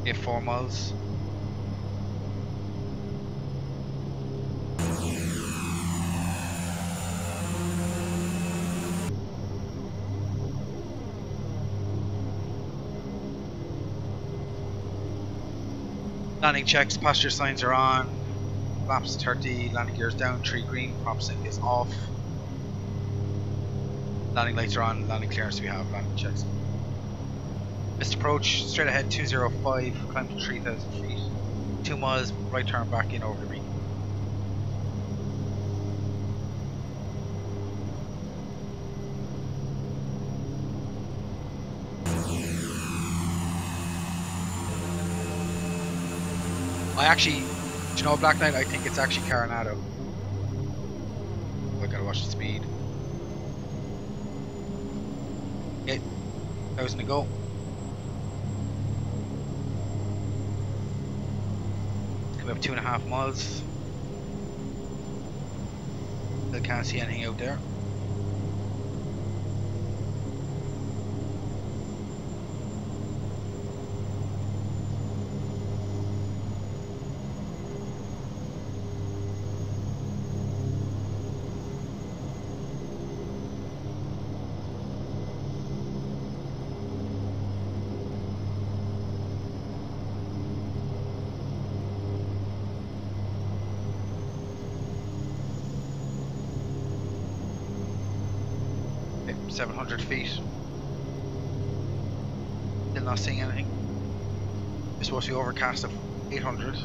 Okay, 4 miles. Landing checks, passenger signs are on, flaps 30, landing gears down, 3 green, prop sync is off. Landing lights are on, landing clearance we have, landing checks. Missed approach, straight ahead 205, climb to 3,000 feet. 2 miles, right turn back in over the reef. I actually, do you know Black Knight? I think it's actually Carenado. I gotta watch the speed. Okay, 1,000 to go. Coming up 2.5 miles. Still can't see anything out there. Okay, 700 feet. Still not seeing anything. It's supposed to be overcast of 800.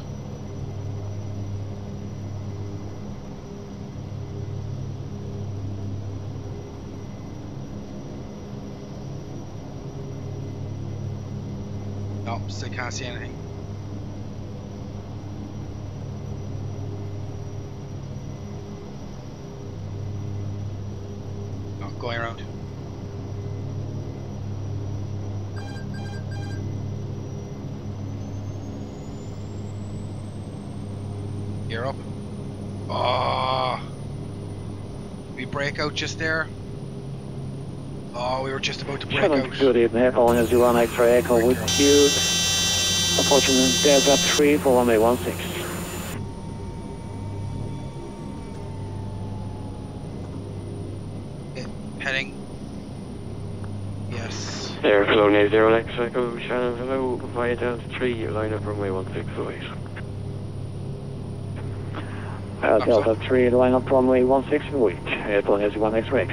No, still can't see anything. No, going around. Gear up. Oh, we break out just there. Oh, we were just about to break out. Good evening, Echo 101 X-ray Echo with you. Approaching Delta 3 for runway 16. Okay, heading. Yes. Air Colonial 0 X-ray Echo, Shannon, hello, via Delta 3, line up runway 168. Delta 3, line up runway 16 week. Echo 101 X-ray.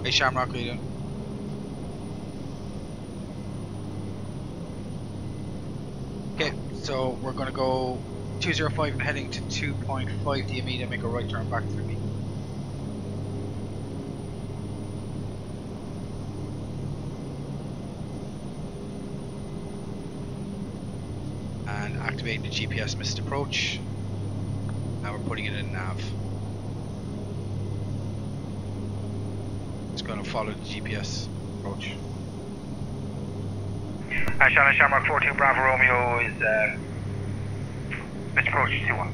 Hey Shamrock, how you doing? Okay, so we're gonna go 205 and heading to 2.5 DME, then make a right turn back through me. And activating the GPS missed approach. Now we're putting it in nav. It's going to follow the GPS approach. Shannon Shamrock 42 Bravo Romeo is missed approach 21.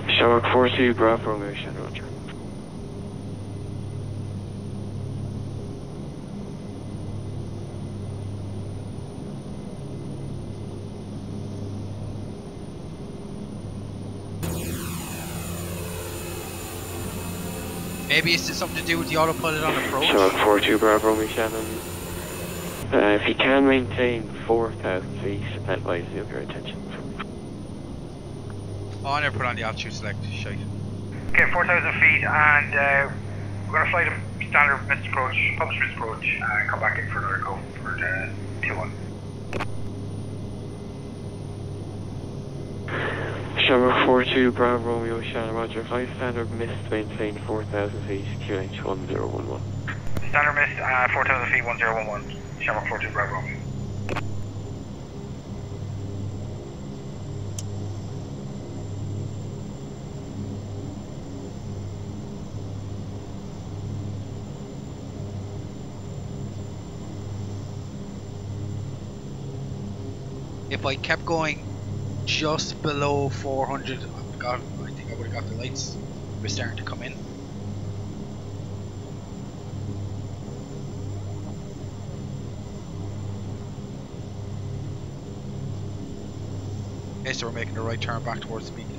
Shamrock 42 Bravo Romeo, Shannon, roger. Maybe it's something to do with the autopilot on approach. Shamrock 42 Bravo Romeo, Shannon. If you can maintain 4,000 feet, advise you of your intentions. Oh, I never put on the altitude select. Shite. Okay, 4,000 feet, and we're going to fly the standard missed approach, published missed approach, and come back in for another go for 2-1. Shamrock 42 Bravo Romeo, Shannon, roger. Flight standard missed, maintain 4,000 feet, QH 1011. Standard missed, 4,000 feet, 1011. Shamrock 42 Bravo Romeo. If I kept going just below 400, I think I would have got the lights. We're starting to come in. Okay, so we're making a right turn back towards the beacon.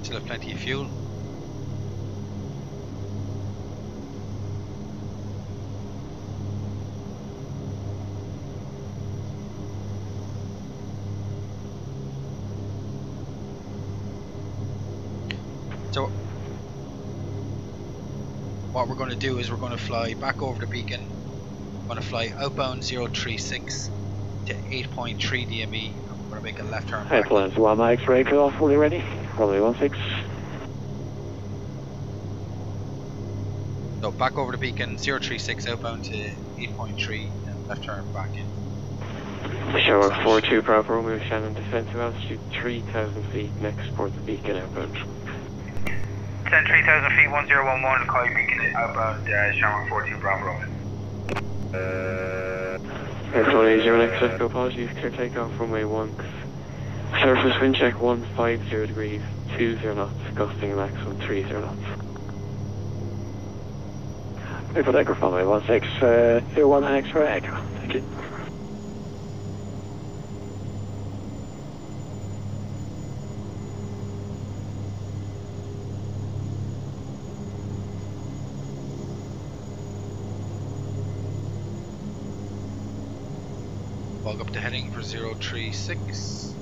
Still have plenty of fuel. So what we're going to do is we're going to fly back over the beacon. We're going to fly outbound 036 to 8.3 DME. And we're going to make a left turn back. Plans 1 X-ray off, fully ready. Probably 16. So back over the beacon, 036 outbound to 8.3 and left turn back in. Shamrock 42 Bravo Romeo, Shannon, defensive altitude 3,000 feet, next port the beacon outbound. 10 3,000 feet, 1011, call your beacon outbound, Shamrock 42 Bravo Romeo. Aircon 80 next, let's go, apologies, clear takeoff, runway 1. Surface wind check 150 degrees, 20 knots, gusting maximum 30 knots. People take from me, 1621 X-ray echo. Thank you. Log up to heading for 036.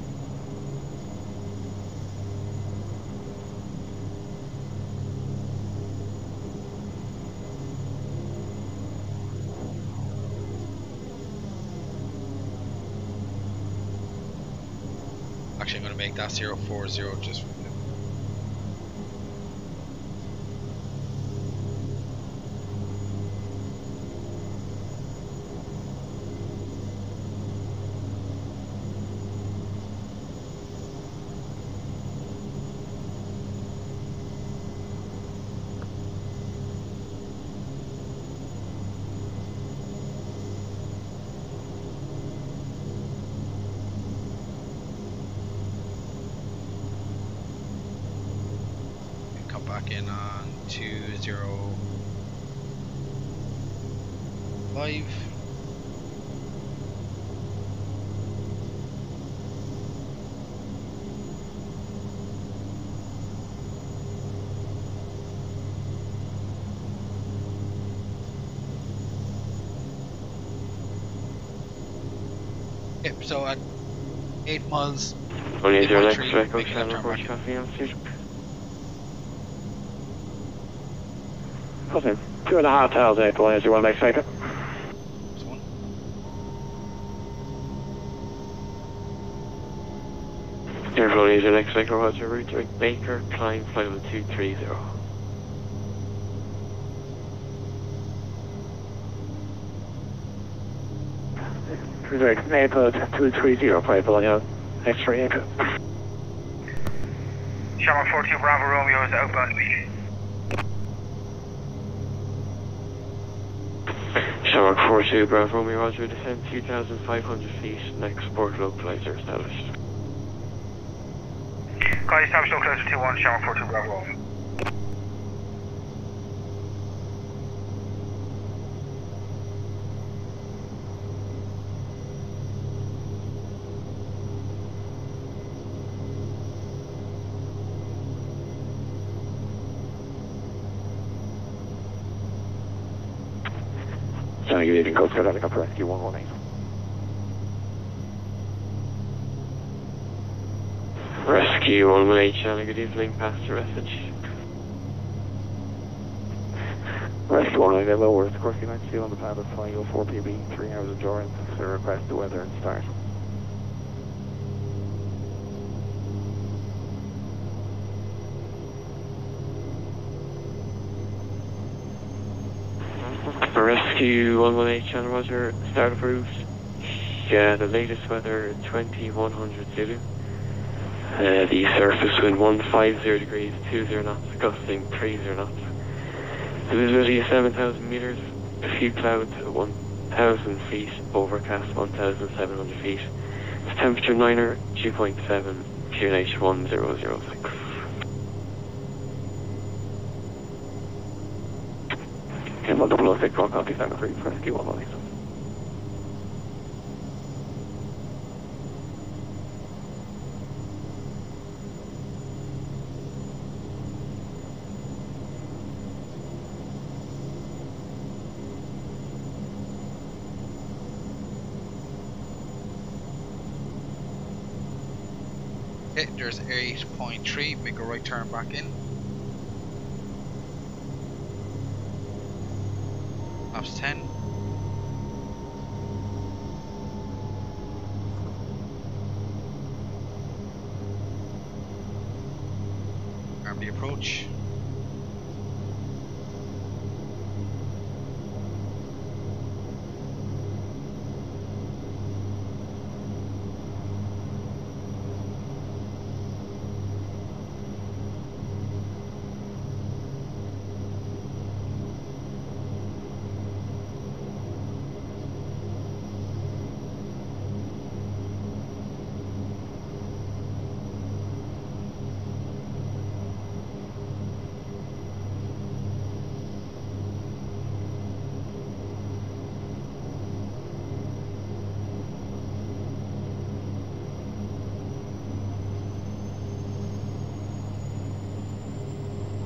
Actually, I'm going to make that 040 just for now. Back in on 205. Yep, so at 8 miles. Only your next 8.3, record make a left channel turn report back. copy on station. Okay. 2.5 tails, 8 boys, you want to make second? That's one. Airflow is your next record, what's your route to Baker, climb, flight level 230. Naples 230, Piper on your X-ray April. Shamrock 42 Bravo Romeo is outbound speed. Shamrock 42, Bravo Romeo, Roger, descend 2,500 feet, next port localizer established. Call established localizer 2-1, Shamrock 42 Bravo Romeo. Sound you leaving Coast Guard helicopter rescue 118. Rescue 118, Charlie, good evening, pass the message. Rescue 118, lower, of course, United Steel on the pad of 504 PB, 3 hours endurance, so request the weather and start. Rescue 118, Channel Roger, start of route. Yeah, the latest weather 2100 Zulu. The surface wind 150 degrees, 20 knots, gusting 30 knots. The visibility is 7,000 meters, a few clouds at 1,000 feet, overcast 1,700 feet. The temperature 9er, 2.7, QNH 1006. Cancel 006, wrong copy, 73, rescue 118. Okay, there's 8.3, make a right turn back in. Laps 10. Arm the approach.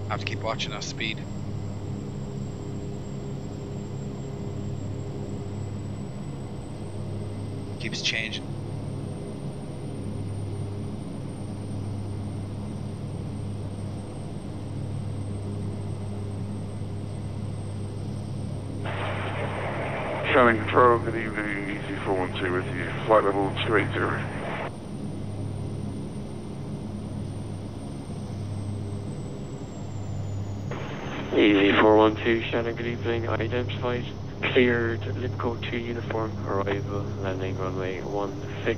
Have to keep watching that speed. Keeps changing. Shannon Control, good evening, EC412 with you, flight level 280. Easy 412, Shannon, good evening, identified, cleared, Lipco 2 uniform, arrival, landing runway 16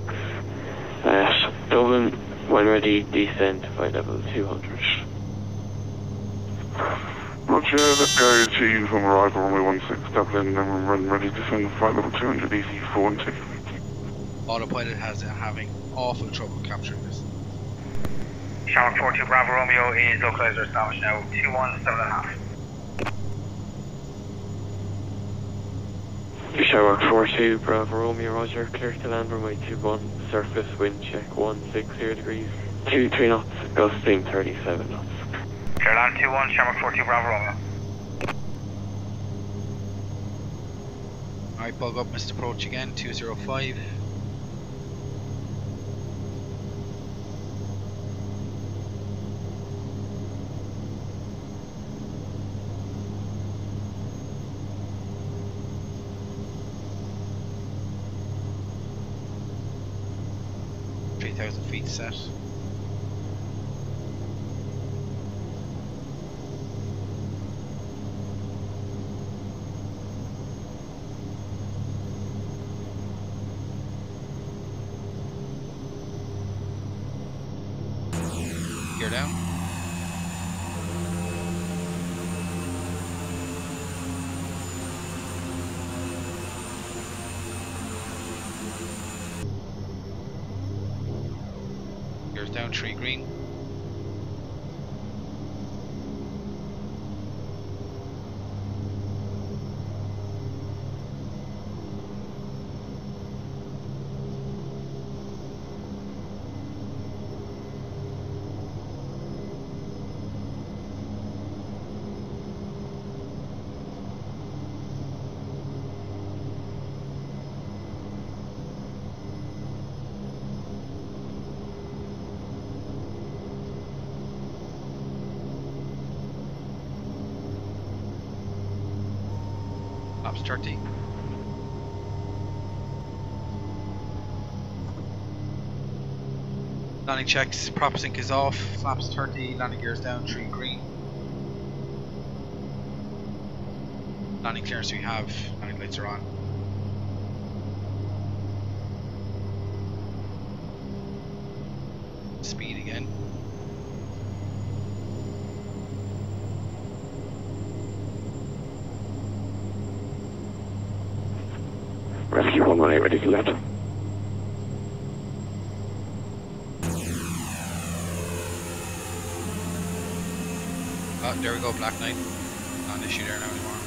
at Dublin, when ready, descend to flight level 200. Roger, Lipco 2 uniform arrival, runway 16 Dublin, and run ready to send flight level 200, EC412. Autopilot has having awful trouble capturing this. Shamrock 42 Bravo Romeo is localizer established now, 217.5. Shamrock 42, Bravo Romeo, Roger, clear to land runway 21, surface wind check 160 degrees, 23 knots, gusting 37 knots. Clear land 2-1, Shamrock 42 Bravo Romeo. Alright, bug up, missed approach again, 205. 20,000 feet set. Gear down. Gears down, 3 green. Laps 30. Landing checks, prop sync is off, flaps 30, landing gears down, 3 green. Landing clearance we have, landing lights are on. Speed again. Rescue 118 ready to land. Oh, there we go, Black Knight. Not an issue there now anymore.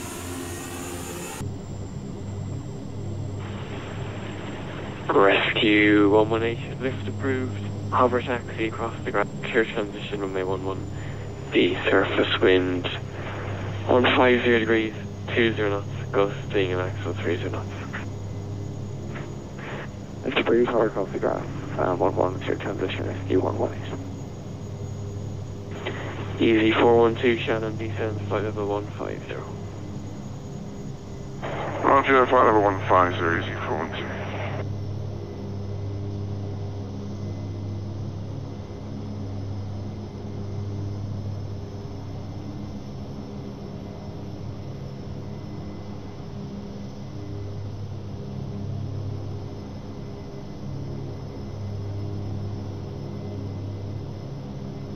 Rescue 118, lift approved. Hover taxi across the ground. Clear transition runway 11. The surface wind 150 degrees, 20 knots, gusting an axle 30 knots. Lift approved, hover across the grass. 11, clear transition, rescue 118. Easy 412 Shannon, descend flight level 150. Roger, flight level 150, easy 412.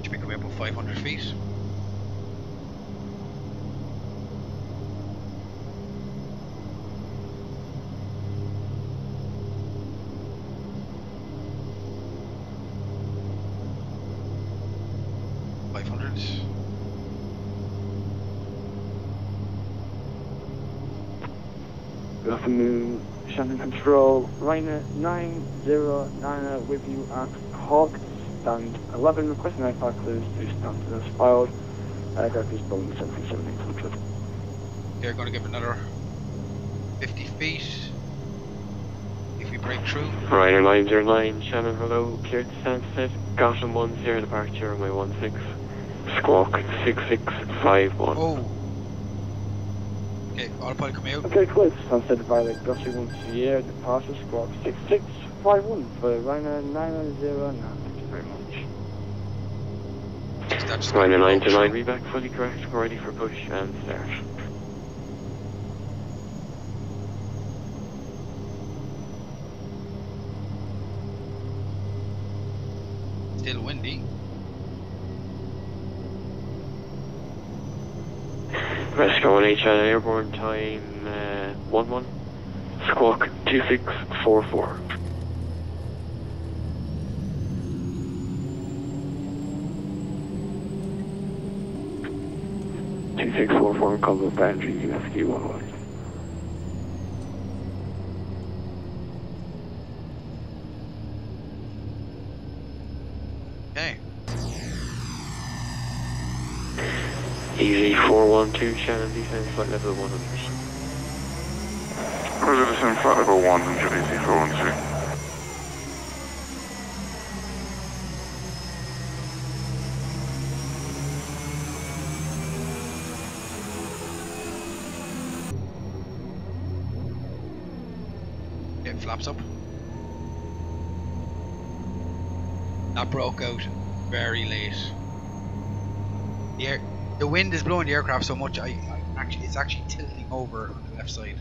Should be coming up with 500 feet. Good afternoon, Shannon Control. Ryanair 909 with you at Hawk, stand 11, requesting aircraft clearance to stand as filed. Aircraft is Boeing 737-800. They're going to give another 50 feet if we break through. Ryanair 909, Shannon, hello, cleared to Stansted, Gotham 10 departure, runway 16, squawk 6651. Oh! Okay, autopilot coming out. Okay, clear to Stansted via Gotham 10, departure squawk 6651 for Ryanair 909. Thank you very much. Ryanair 909, reback fully correct, we're ready for push and start. Still windy. Rescue 1H airborne time 11, squawk 2644. Combo boundary, rescue 11. Okay. Easy 412 Shannon, descend flight level 100. Roger, descend flight level 100, easy 412. Get flaps up. That broke out very late. The wind is blowing the aircraft so much, it's actually tilting over on the left side.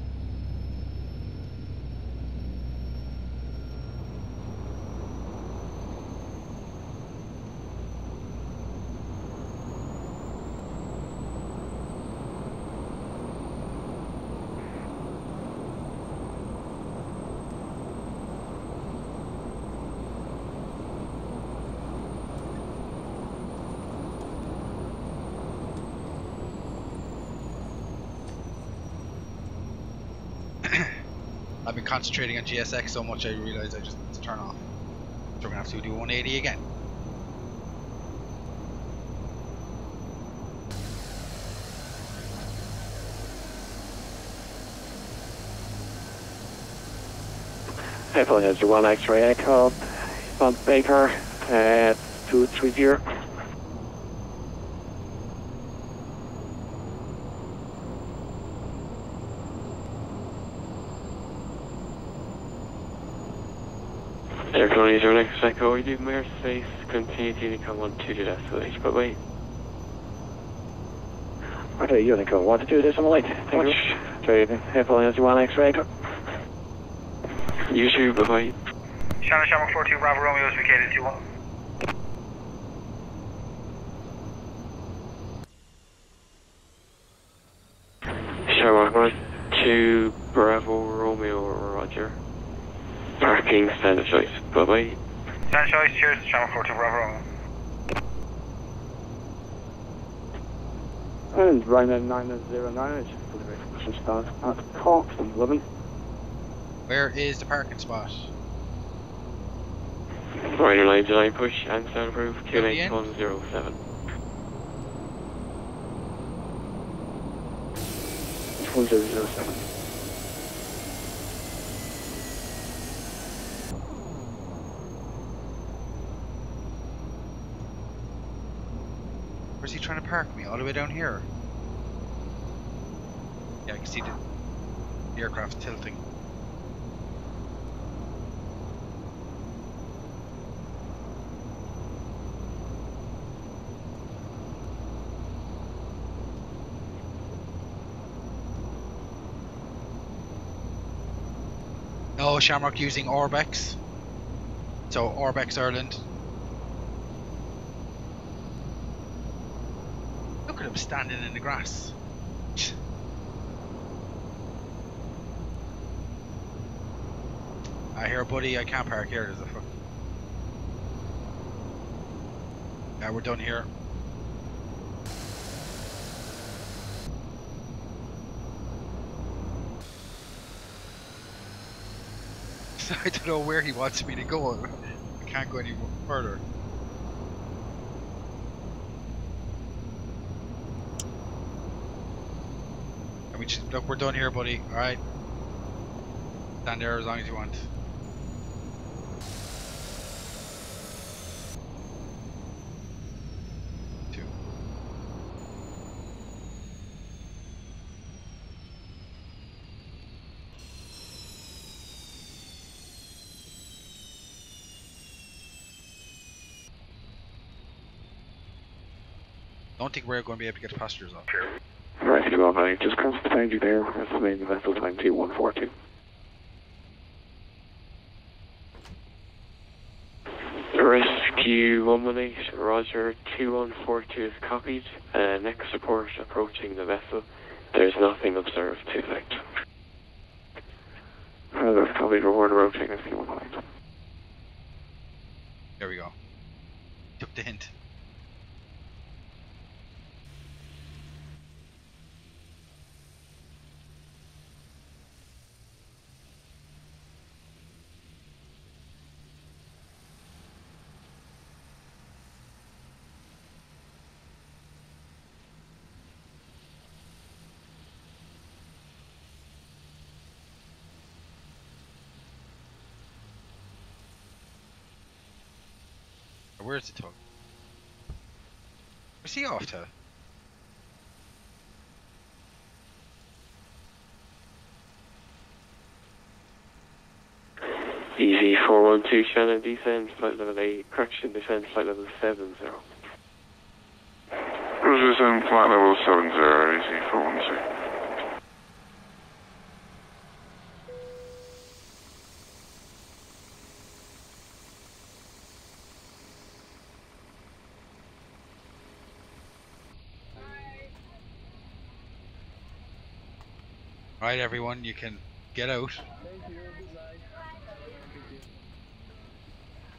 I've been concentrating on GSX so much I realised I just need to turn off. So we're going to have to do 180 again. Apple has 1 X-ray echo, Bob Baker, 230. Aircon is your next echo, we do mirror space, continue to come on to the destination, but wait. Okay, Unico, 1 to 2, this on the light. Thank you. Apple has 1 X-ray echo. You too, bye bye. Shannon Shamrock 42 Bravo Romeo is vacated 2-1. Shamrock 1 2 Bravo Romeo, roger. Parking standard choice, bye bye. Standard choice, cheers, Shamrock 42 Bravo Romeo. And Ryanair 909 is for the start at Cork from 11. Where is the parking spot? Ryanair 909 push and soundproof 28107. 1007. Where's he trying to park me? All the way down here? Yeah, I can see the aircraft tilting. No, Shamrock using Orbex. So Orbex Ireland. Look at him standing in the grass. I hear, buddy, I can't park here. There's a fuck. Yeah, we're done here. I don't know where he wants me to go. I can't go any further. And we just, look, we're done here, buddy. Alright. Stand there as long as you want. Two. Don't think we're going to be able to get the passengers off. Right, you go by, just cross behind you there, estimating vessel time 2142. Rescue 118, roger, 2142 is copied, next report approaching the vessel, there's nothing observed to effect. Copied, reward rotating if you want to. There we go. Took the hint. Where's the tug? Where's he off to? EV412 Shannon, descend flight level 8, correction, descend flight level 70. Roger, descend flight level 70, EV412. Right, everyone, you can get out.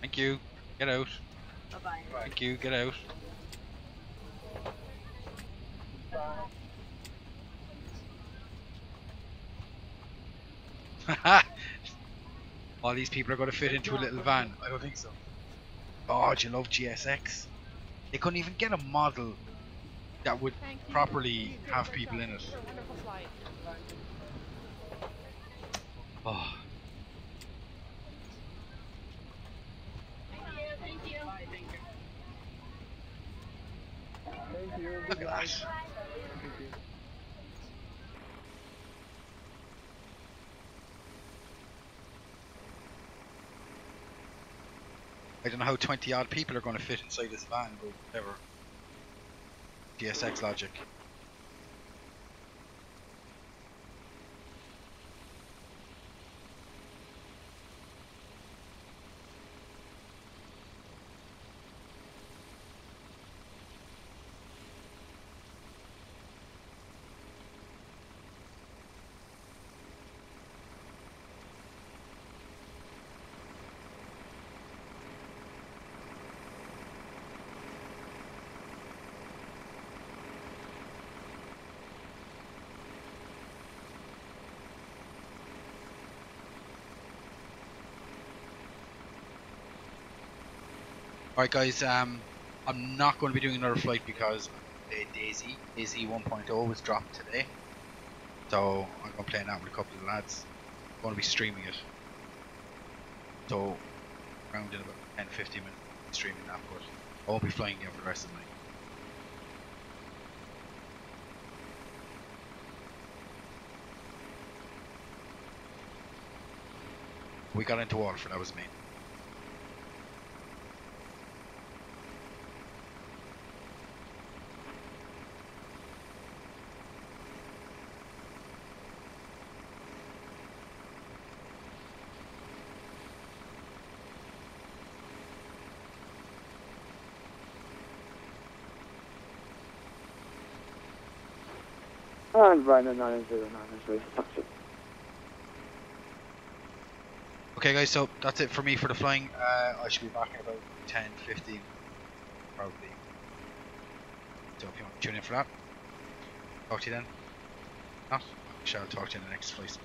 Thank you. Get out. Bye-bye. Thank you. Get out. All these people are going to fit into a little van. I don't think so. Oh, do you love GSX? They couldn't even get a model that would properly have people in it. Oh. Look at that. I don't know how 20 odd people are going to fit inside this van, but whatever. GSX logic. Alright guys, I'm not going to be doing another flight because Daisy 1.0 was dropped today. So I'm going to play that with a couple of lads. I'm going to be streaming it. So around in about 10-15 minutes streaming that, but I won't be flying again for the rest of the night. We got into Waterford, that was me. And Ryanair 909 is ready for taxi. Okay guys, so that's it for me for the flying. I should be back in about 10-15 probably. So if you want to tune in for that, talk to you then. Not, I shall talk to you in the next flight.